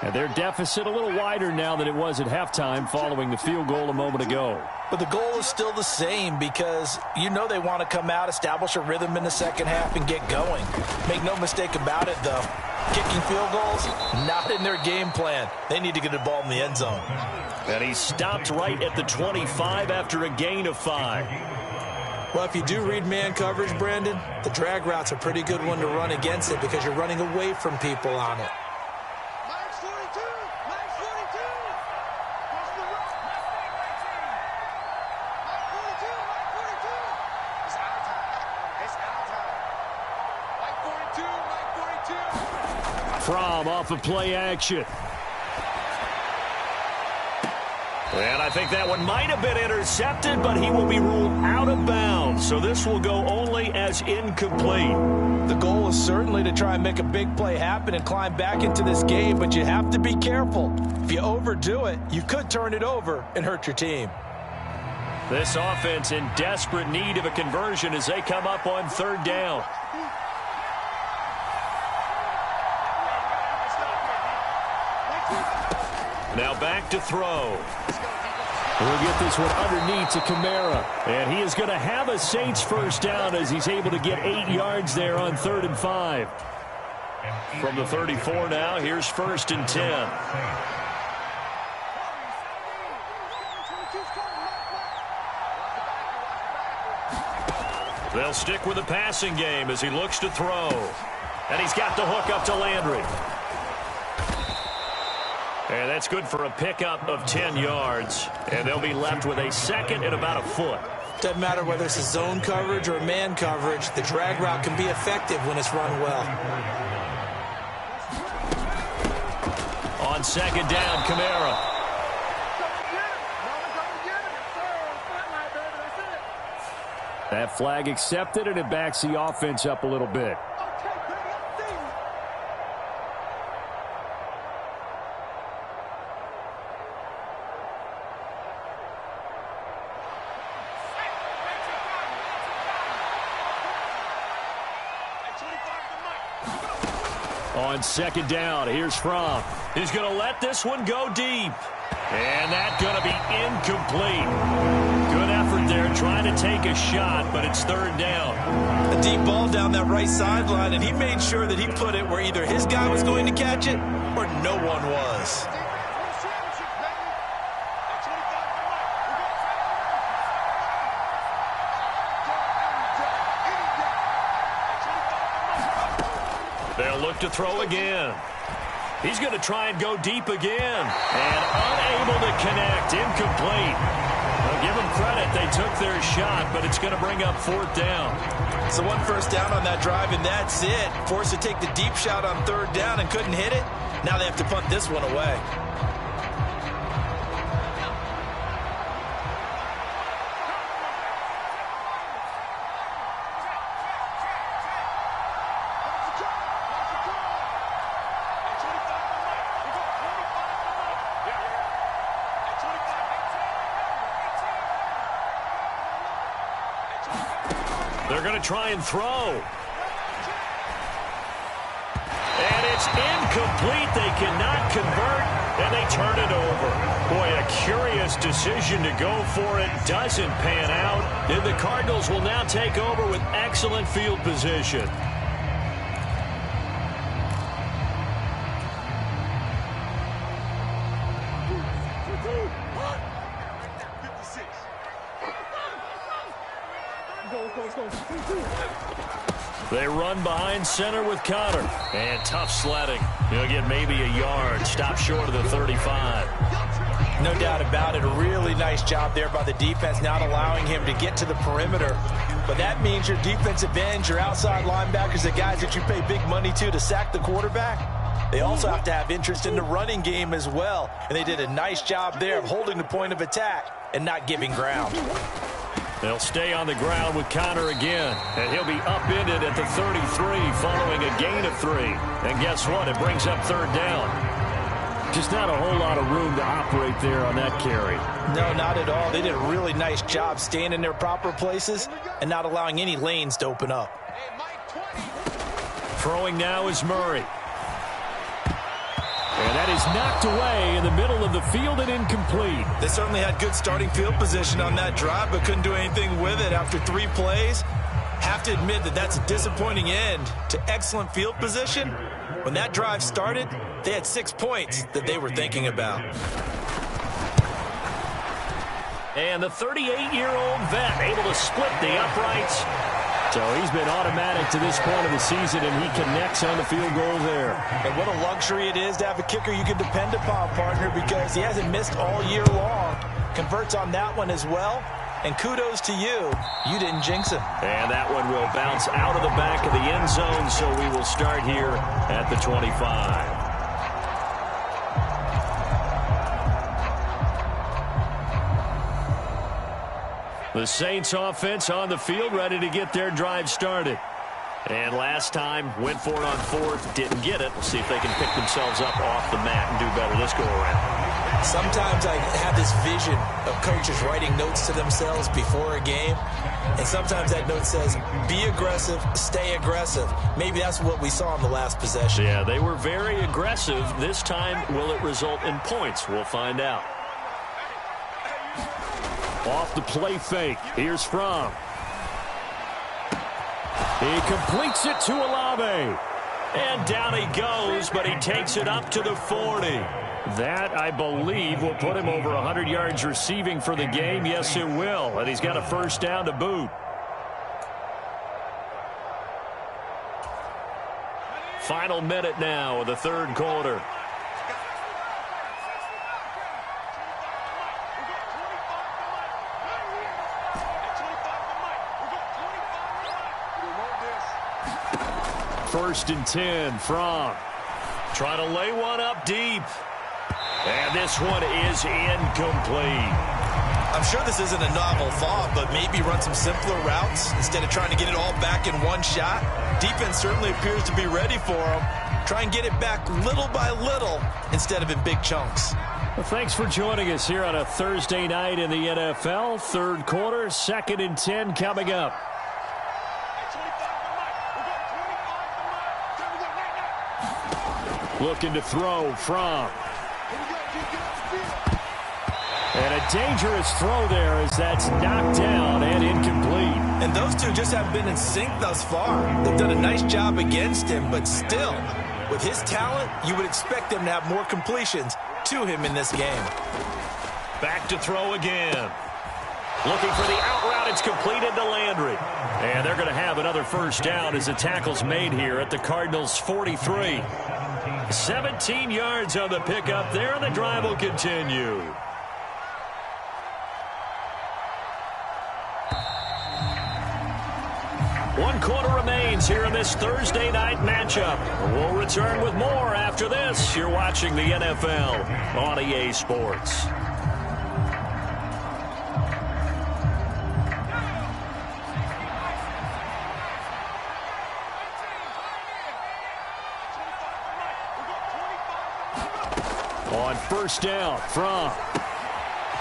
And their deficit a little wider now than it was at halftime following the field goal a moment ago. But the goal is still the same because you know they want to come out, establish a rhythm in the second half, and get going. Make no mistake about it, though. Kicking field goals, not in their game plan. They need to get the ball in the end zone. And he stopped right at the 25 after a gain of 5. Well, if you do read man coverage, Brandon, the drag route's a pretty good one to run against it because you're running away from people on it. Max 42. Max 42. Fran off of play action. And I think that one might have been intercepted, but he will be ruled out of bounds. So this will go only as incomplete. The goal is certainly to try and make a big play happen and climb back into this game, but you have to be careful. If you overdo it, you could turn it over and hurt your team. This offense in desperate need of a conversion as they come up on third down. Now back to throw. We'll get this one underneath to Kamara. And he is going to have a Saints first down as he's able to get 8 yards there on 3rd and 5. From the 34 now, here's 1st and 10. They'll stick with the passing game as he looks to throw. And he's got the hook up to Landry. And that's good for a pickup of 10 yards. And they'll be left with a second and about a foot. Doesn't matter whether it's a zone coverage or a man coverage. The drag route can be effective when it's run well. On 2nd down, Kamara. That flag accepted, and it backs the offense up a little bit. On 2nd down, here's Fran. He's going to let this one go deep. And that's going to be incomplete. Good effort there trying to take a shot, but it's 3rd down. A deep ball down that right sideline, and he made sure that he put it where either his guy was going to catch it or no one was. They'll look to throw again. He's going to try and go deep again. And unable to connect. Incomplete. I'll give them credit. They took their shot, but it's going to bring up 4th down. So 1 first down on that drive, and that's it. Forced to take the deep shot on 3rd down and couldn't hit it. Now they have to punt this one away. They're going to try and throw. And it's incomplete. They cannot convert, and they turn it over. Boy, a curious decision to go for it. Doesn't pan out. And the Cardinals will now take over with excellent field position. They run behind center with Connor. And tough sledding. He'll get maybe a yard. Stop short of the 35. No doubt about it. A really nice job there by the defense, not allowing him to get to the perimeter. But that means your defensive ends, your outside linebackers, the guys that you pay big money to sack the quarterback, they also have to have interest in the running game as well. And they did a nice job there of holding the point of attack and not giving ground. They'll stay on the ground with Connor again. And he'll be upended at the 33 following a gain of 3. And guess what? It brings up 3rd down. Just not a whole lot of room to operate there on that carry. No, not at all. They did a really nice job staying in their proper places and not allowing any lanes to open up. Throwing now is Murray. And that is knocked away in the middle of the field and incomplete. They certainly had good starting field position on that drive, but couldn't do anything with it after 3 plays. Have to admit that that's a disappointing end to excellent field position. When that drive started, they had 6 points that they were thinking about. And the 38-year-old vet able to split the uprights. So he's been automatic to this point of the season, and he connects on the field goal there. And what a luxury it is to have a kicker you can depend upon, partner, because he hasn't missed all year long. Converts on that one as well. And kudos to you. You didn't jinx him. And that one will bounce out of the back of the end zone, so we will start here at the 25. The Saints offense on the field, ready to get their drive started. And last time, went for it on fourth, didn't get it. We'll see if they can pick themselves up off the mat and do better this go-around. Sometimes I have this vision of coaches writing notes to themselves before a game. And sometimes that note says, be aggressive, stay aggressive. Maybe that's what we saw in the last possession. Yeah, they were very aggressive. This time, will it result in points? We'll find out. Off the play fake. Here's Fran. He completes it to Olave. And down he goes, but he takes it up to the 40. That, I believe, will put him over 100 yards receiving for the game. Yes, it will. And he's got a first down to boot. Final minute now of the third quarter. First and 10, Fran. Trying to lay one up deep. And this one is incomplete. I'm sure this isn't a novel thought, but maybe run some simpler routes instead of trying to get it all back in one shot. Defense certainly appears to be ready for him. Try and get it back little by little instead of in big chunks. Well, thanks for joining us here on a Thursday night in the NFL. Third quarter, 2nd and 10 coming up. Looking to throw from. And a dangerous throw there as that's knocked down and incomplete. And those two just haven't been in sync thus far. They've done a nice job against him, but still, with his talent, you would expect them to have more completions to him in this game. Back to throw again. Looking for the out route. It's completed to Landry. And they're going to have another first down as the tackle's made here at the Cardinals' 43. 17 yards on the pickup there, and the drive will continue. One quarter remains here in this Thursday night matchup. We'll return with more after this. You're watching the NFL on EA Sports. On first down, Fran.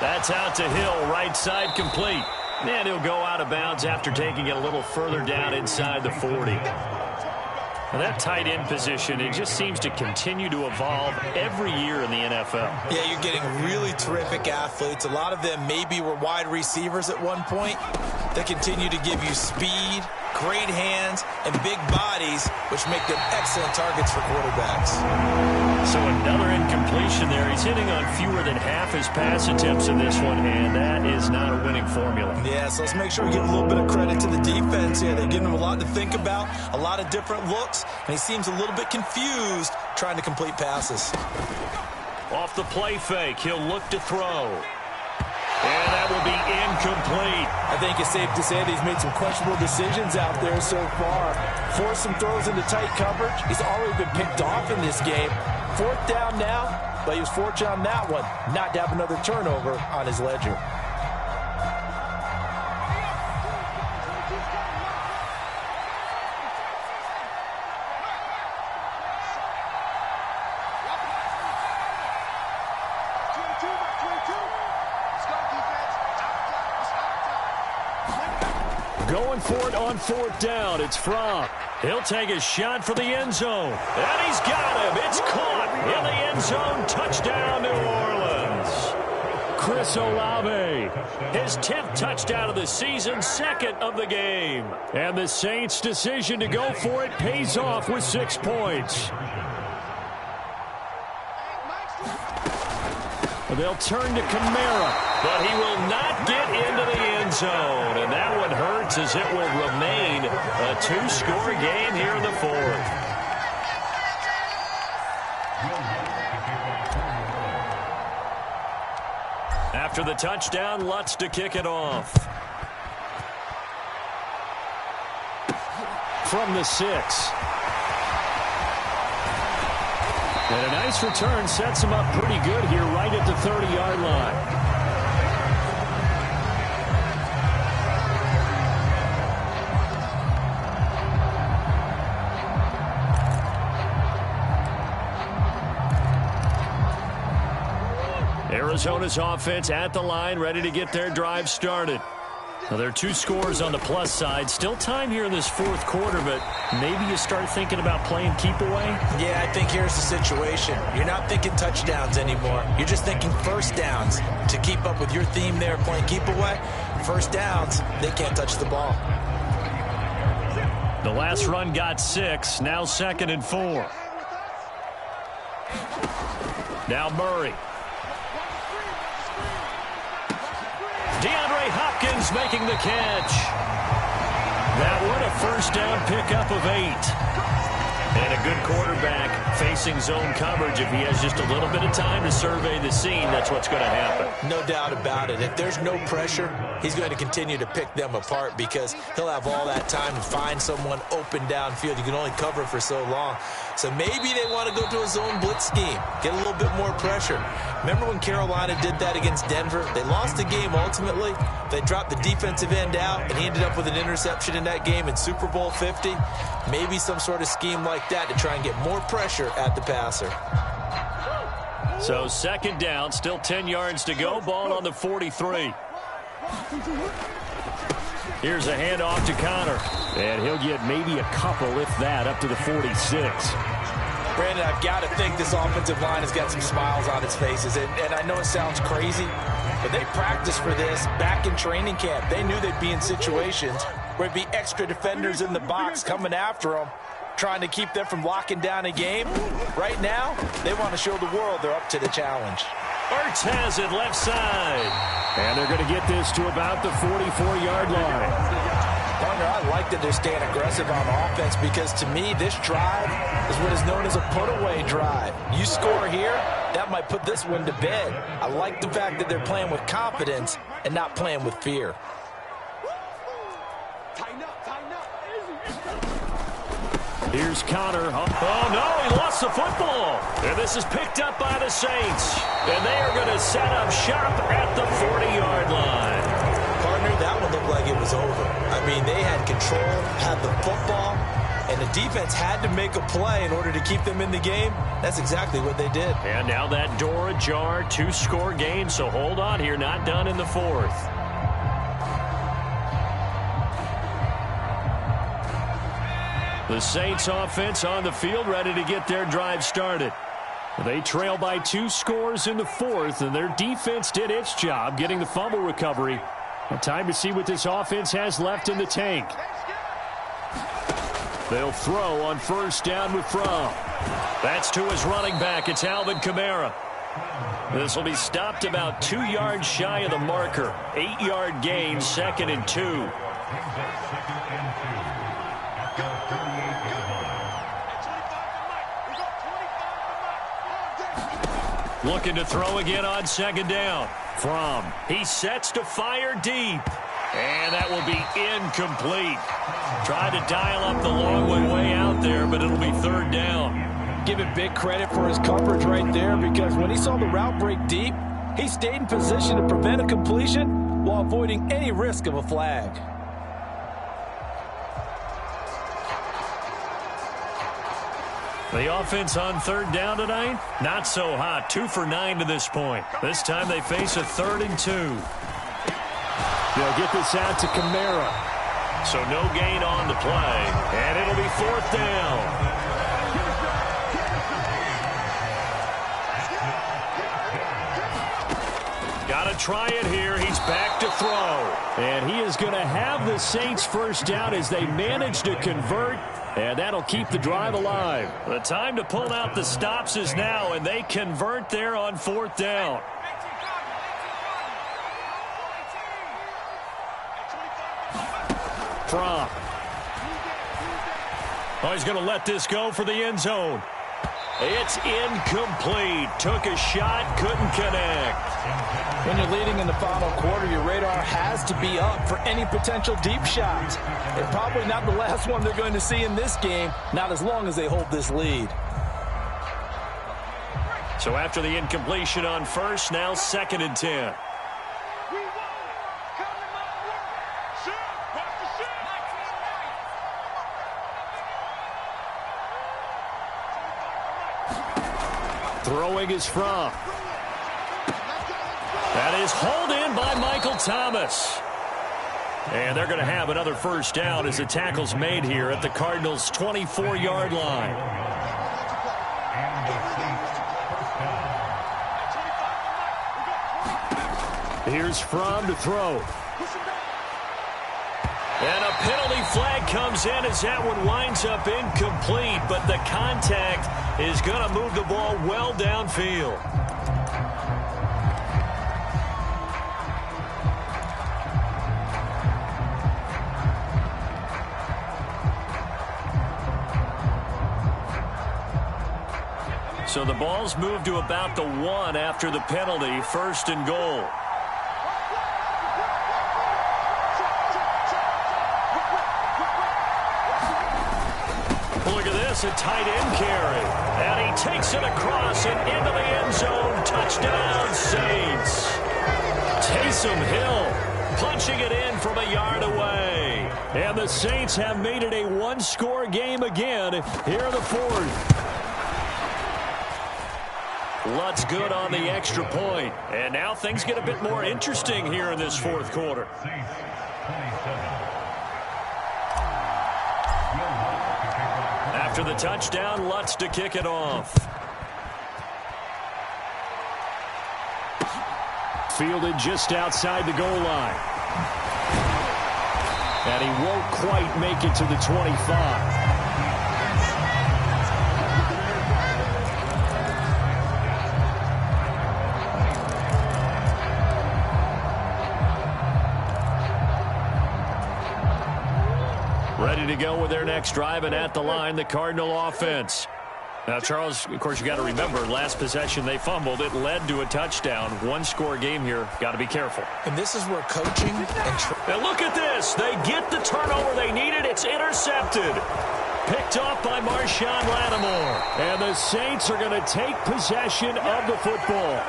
That's out to Hill, right side complete. And he'll go out of bounds after taking it a little further down inside the 40. Now that tight end position, it just seems to continue to evolve every year in the NFL. Yeah, you're getting really terrific athletes. A lot of them maybe were wide receivers at one point. They continue to give you speed, great hands, and big bodies, which make them excellent targets for quarterbacks. So another incompletion there. He's hitting on fewer than half his pass attempts in this one, and that is not a winning formula. Yeah, so let's make sure we give a little bit of credit to the defense here. They're giving him a lot to think about, a lot of different looks, and he seems a little bit confused trying to complete passes. Off the play fake, he'll look to throw. And that will be incomplete. I think it's safe to say that he's made some questionable decisions out there so far. Forced some throws into tight coverage. He's already been picked off in this game. Fourth down now, but he was fortunate on that one not to have another turnover on his ledger. Going for it on fourth down. It's Fran. He'll take a shot for the end zone. And he's got him. It's caught in the end zone. Touchdown, New Orleans. Chris Olave, his 10th touchdown of the season, 2nd of the game. And the Saints' decision to go for it pays off with 6 points. They'll turn to Kamara, but he will not get into the end zone. And that one hurts as it will remain a 2-score game here in the fourth. After the touchdown, Lutz to kick it off. From the 6. And a nice return sets him up pretty good here right at the 30-yard line. Arizona's offense at the line, ready to get their drive started. Now, there are 2 scores on the plus side. Still time here in this fourth quarter, but maybe you start thinking about playing keep away? Yeah, I think here's the situation. You're not thinking touchdowns anymore. You're just thinking first downs. To keep up with your theme there, playing keep away, first downs, they can't touch the ball. The last run got 6. Now 2nd and 4. Now Murray. DeAndre Hopkins making the catch. That one a first down pickup of 8. And a good quarterback facing zone coverage. If he has just a little bit of time to survey the scene, that's what's going to happen. No doubt about it. If there's no pressure, he's going to continue to pick them apart because he'll have all that time to find someone open downfield. You can only cover for so long. So maybe they want to go to a zone blitz scheme, get a little bit more pressure. Remember when Carolina did that against Denver? They lost the game ultimately. They dropped the defensive end out, and he ended up with an interception in that game in Super Bowl 50. Maybe some sort of scheme like that to try and get more pressure at the passer. So 2nd down, still 10 yards to go. Ball on the 43. Here's a handoff to Connor. And he'll get maybe a couple, if that, up to the 46. Brandon, I've got to think this offensive line has got some smiles on its faces. And I know it sounds crazy, but they practiced for this back in training camp. They knew they'd be in situations where it'd be extra defenders in the box coming after them, trying to keep them from locking down a game. Right now, they want to show the world they're up to the challenge. Ertz has it left side. And they're going to get this to about the 44-yard line. Partner, I like that they're staying aggressive on offense because, to me, this drive is what is known as a put-away drive. You score here, that might put this one to bed. I like the fact that they're playing with confidence and not playing with fear. Here's Connor. Oh, no, he lost the football. And this is picked up by the Saints. And they are going to set up shop at the 40-yard line. Partner, that one looked like it was over. I mean, they had control, had the football, and the defense had to make a play in order to keep them in the game. That's exactly what they did. And now that door ajar, 2-score game. So hold on here, not done in the 4th. The Saints offense on the field ready to get their drive started. They trail by 2 scores in the 4th, and their defense did its job getting the fumble recovery. And time to see what this offense has left in the tank. They'll throw on first down with Fran. That's to his running back. It's Alvin Kamara. This will be stopped about 2 yards shy of the marker. 8-yard gain, 2nd and 2. Looking to throw again on 2nd down. He sets to fire deep. And that will be incomplete. Tried to dial up the long way out there, but it'll be 3rd down. Give it big credit for his coverage right there because when he saw the route break deep, he stayed in position to prevent a completion while avoiding any risk of a flag. The offense on 3rd down tonight, not so hot. 2 for 9 to this point. This time they face a 3rd and 2. They'll get this out to Kamara. So no gain on the play. And it'll be 4th down. Got to try it here. He's back to throw. And he is going to have the Saints first down as they manage to convert. And that'll keep the drive alive. The time to pull out the stops is now, and they convert there on 4th down. Fran. Oh, he's going to let this go for the end zone. It's incomplete. Took a shot, couldn't connect. When you're leading in the final quarter, your radar has to be up for any potential deep shots. And probably not the last one they're going to see in this game, not as long as they hold this lead. So after the incompletion on first, now 2nd and 10. Throwing is Fran. That is hauled in by Michael Thomas. And they're going to have another first down as the tackle's made here at the Cardinals' 24-yard line. Here's Fran to throw. And a penalty flag comes in as that one winds up incomplete, but the contact is going to move the ball well downfield. So the ball's moved to about the 1 after the penalty, 1st and goal. Look at this, a tight end carry. And he takes it across and into the end zone. Touchdown, Saints. Taysom Hill punching it in from a yard away. And the Saints have made it a one-score game again here in the 4th. Lutt's good on the extra point. And now things get a bit more interesting here in this 4th quarter. After the touchdown, Lutz to kick it off. Fielded just outside the goal line. And he won't quite make it to the 25. Ready to go with their next drive, and at the line, the Cardinal offense. Now, Charles, of course, you got to remember, last possession they fumbled. It led to a touchdown. One-score game here. Got to be careful. And this is where coaching and look at this. They get the turnover they needed. It's intercepted. Picked off by Marshawn Lattimore. And the Saints are going to take possession of the football.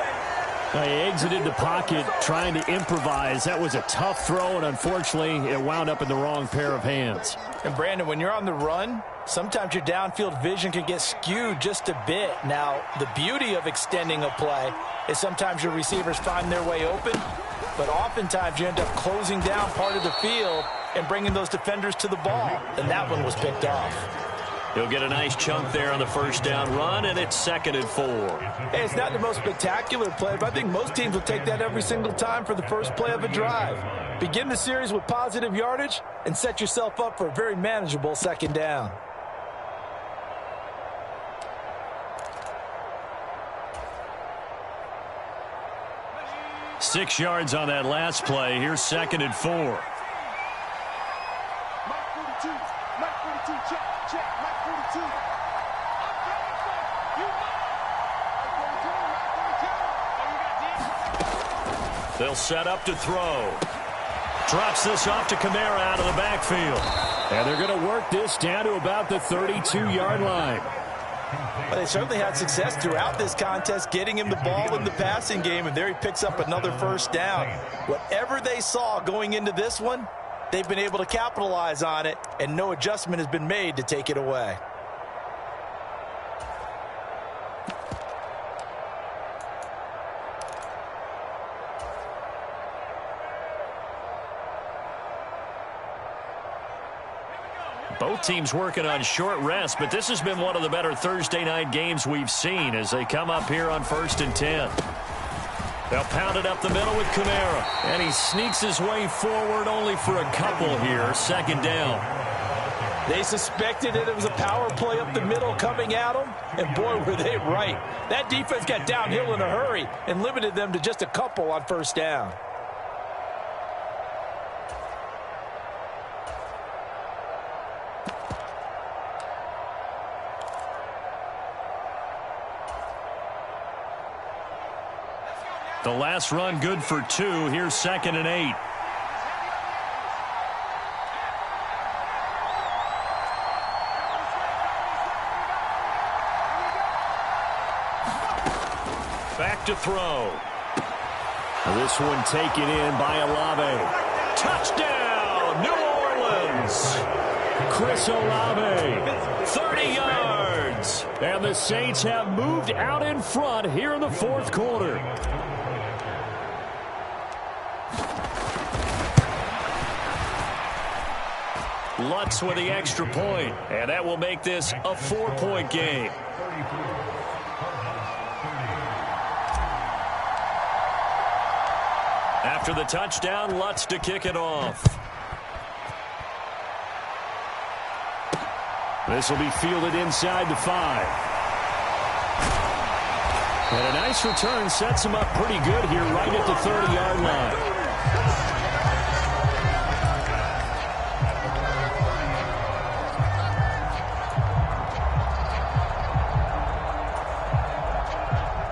Now, he exited the pocket trying to improvise. That was a tough throw, and unfortunately, it wound up in the wrong pair of hands. And, Brandon, when you're on the run, sometimes your downfield vision can get skewed just a bit. Now, the beauty of extending a play is sometimes your receivers find their way open, but oftentimes you end up closing down part of the field and bringing those defenders to the ball. And that one was picked off. He'll get a nice chunk there on the first down run, and it's 2nd and 4. Hey, it's not the most spectacular play, but I think most teams will take that every single time for the first play of a drive. Begin the series with positive yardage and set yourself up for a very manageable 2nd down. Six yards on that last play. Here's 2nd and 4. They'll set up to throw. Drops this off to Kamara out of the backfield. And they're going to work this down to about the 32-yard line. Well, they certainly had success throughout this contest getting him the ball in the passing game, and there he picks up another first down. Whatever they saw going into this one, they've been able to capitalize on it, and no adjustment has been made to take it away. Both teams working on short rest, but this has been one of the better Thursday night games we've seen as they come up here on 1st and 10. They'll pound it up the middle with Kamara, and he sneaks his way forward only for a couple here. 2nd down. They suspected it was a power play up the middle coming at them, and boy, were they right. That defense got downhill in a hurry and limited them to just a couple on 1st down. The last run good for 2. Here's 2nd and 8. Back to throw. This one taken in by Olave. Touchdown, New Orleans. Chris Olave, 30 yards. And the Saints have moved out in front here in the 4th quarter. Lutz with the extra point, and that will make this a 4-point game. After the touchdown, Lutz to kick it off. This will be fielded inside the 5. And a nice return sets him up pretty good here right at the 30-yard line.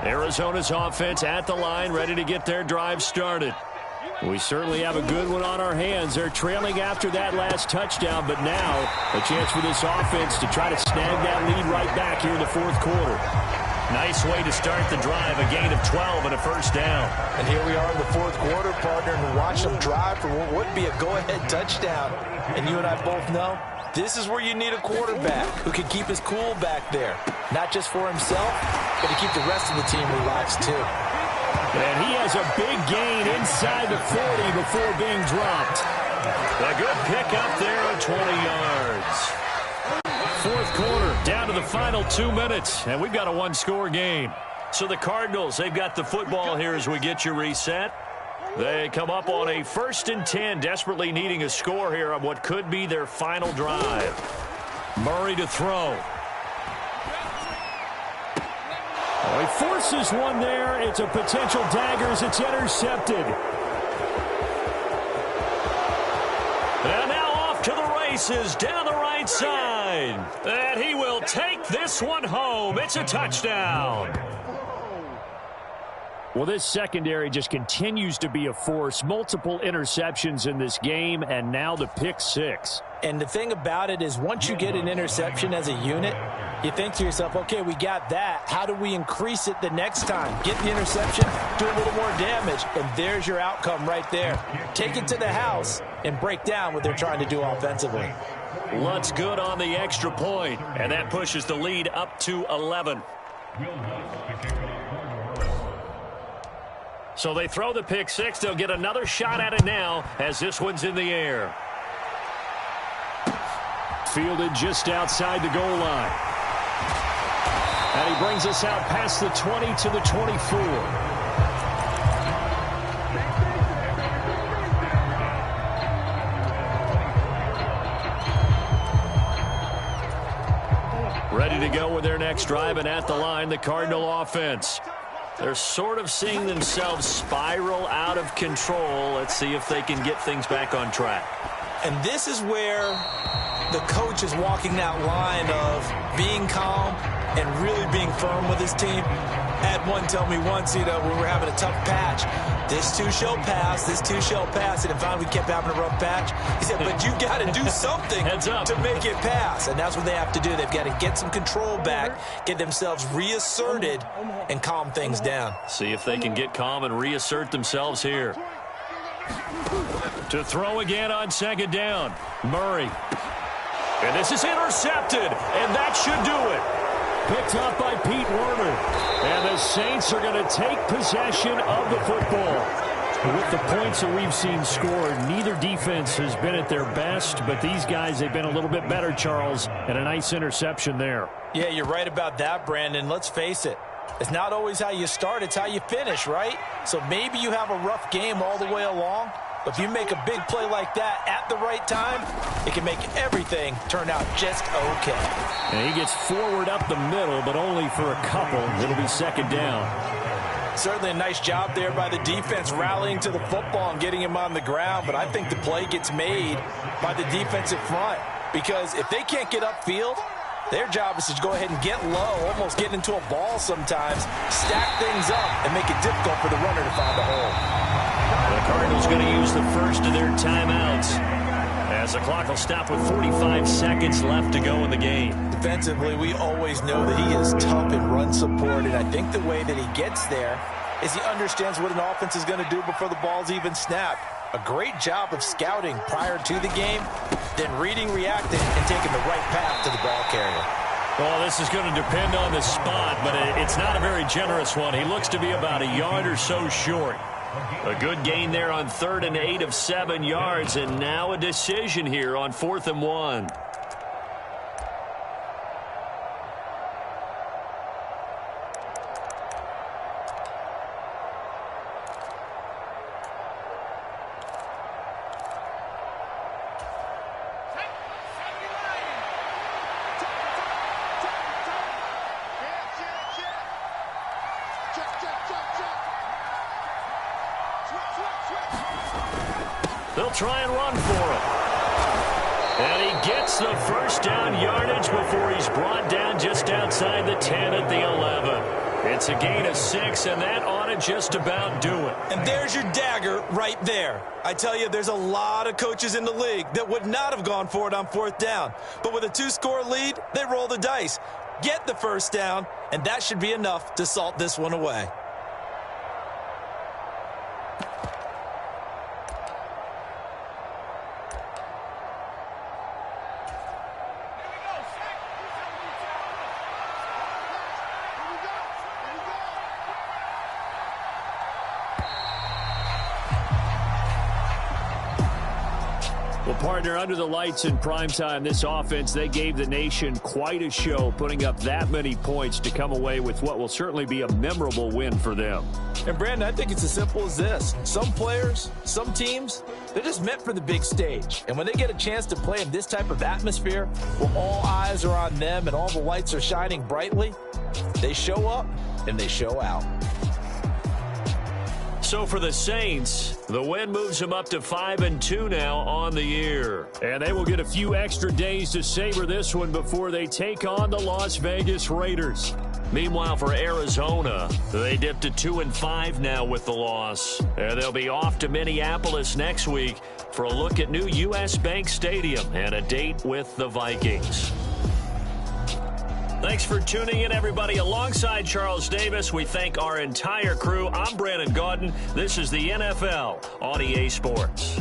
Arizona's offense at the line, ready to get their drive started. We certainly have a good one on our hands. They're trailing after that last touchdown, but now a chance for this offense to try to snag that lead right back here in the 4th quarter. Nice way to start the drive, a gain of 12 and a first down. And here we are in the 4th quarter, partner, and watch them drive for what would be a go-ahead touchdown. And you and I both know this is where you need a quarterback who can keep his cool back there. Not just for himself, but to keep the rest of the team relaxed too. And he has a big gain inside the 40 before being dropped. A good pickup there at 20 yards. 4th quarter, down to the final 2 minutes, and we've got a 1-score game. So the Cardinals, they've got the football here as we get you reset. They come up on a 1st and 10, desperately needing a score here on what could be their final drive. Murray to throw. He forces one there. It's a potential dagger as it's intercepted. And now off to the races down the right side. And he will take this one home. It's a touchdown. Well, this secondary just continues to be a force. Multiple interceptions in this game, and now the pick 6. And the thing about it is once you get an interception as a unit, you think to yourself, okay, we got that. How do we increase it the next time? Get the interception, do a little more damage, and there's your outcome right there. Take it to the house and break down what they're trying to do offensively. Lutz good on the extra point, and that pushes the lead up to 11. So they throw the pick 6. They'll get another shot at it now as this one's in the air. Fielded just outside the goal line. And he brings us out past the 20 to the 24. Ready to go with their next drive, and at the line, the Cardinal offense. They're sort of seeing themselves spiral out of control. Let's see if they can get things back on track. And this is where the coach is walking that line of being calm and really being firm with his team. Had one tell me once, when we were having a tough patch, this too shall pass, this too shall pass. And finally we kept having a rough patch. He said, but you got to do something to make it pass. And that's what they have to do. They've got to get some control back, get themselves reasserted, and calm things down. See if they can get calm and reassert themselves here. To throw again on 2nd down, Murray. And this is intercepted, and that should do it. Picked up by Pete Werner. And the Saints are going to take possession of the football. With the points that we've seen scored, neither defense has been at their best, but these guys, they've been a little bit better, Charles, and a nice interception there. Yeah, you're right about that, Brandon. Let's face it. It's not always how you start, it's how you finish, right? So maybe you have a rough game all the way along, but if you make a big play like that at the right time, it can make everything turn out just okay. And he gets forward up the middle, but only for a couple. It'll be 2nd down. Certainly a nice job there by the defense rallying to the football and getting him on the ground, but I think the play gets made by the defensive front, because if they can't get upfield, Their job is to go ahead and get low, almost get into a ball sometimes, stack things up, and make it difficult for the runner to find a hole. The Cardinals going to use the first of their timeouts, as the clock will stop with 45 seconds left to go in the game. Defensively, we always know that he is tough in run support, and I think the way that he gets there is he understands what an offense is going to do before the ball's even snapped. A great job of scouting prior to the game, then reading, reacting, and taking the right path to the ball carrier. Well, this is going to depend on the spot, but it's not a very generous one. He looks to be about a yard or so short. A good gain there on 3rd and 8 of 7 yards, and now a decision here on 4th and 1. They'll try and run for him. And he gets the first down yardage before he's brought down just outside the 10 at the 11. It's a gain of 6, and that ought to just about do it. And there's your dagger right there. I tell you, there's a lot of coaches in the league that would not have gone for it on 4th down. But with a 2-score lead, they roll the dice. Get the first down, and that should be enough to salt this one away. Well, partner, under the lights in primetime, this offense, they gave the nation quite a show, putting up that many points to come away with what will certainly be a memorable win for them. And, Brandon, I think it's as simple as this. Some players, some teams, they're just meant for the big stage. And when they get a chance to play in this type of atmosphere, where all eyes are on them and all the lights are shining brightly, they show up and they show out. So for the Saints, the win moves them up to 5-2 now on the year. And they will get a few extra days to savor this one before they take on the Las Vegas Raiders. Meanwhile, for Arizona, they dipped to 2-5 now with the loss. And they'll be off to Minneapolis next week for a look at new U.S. Bank Stadium and a date with the Vikings. Thanks for tuning in, everybody. Alongside Charles Davis, we thank our entire crew. I'm Brandon Gaudin. This is the NFL on EA Sports.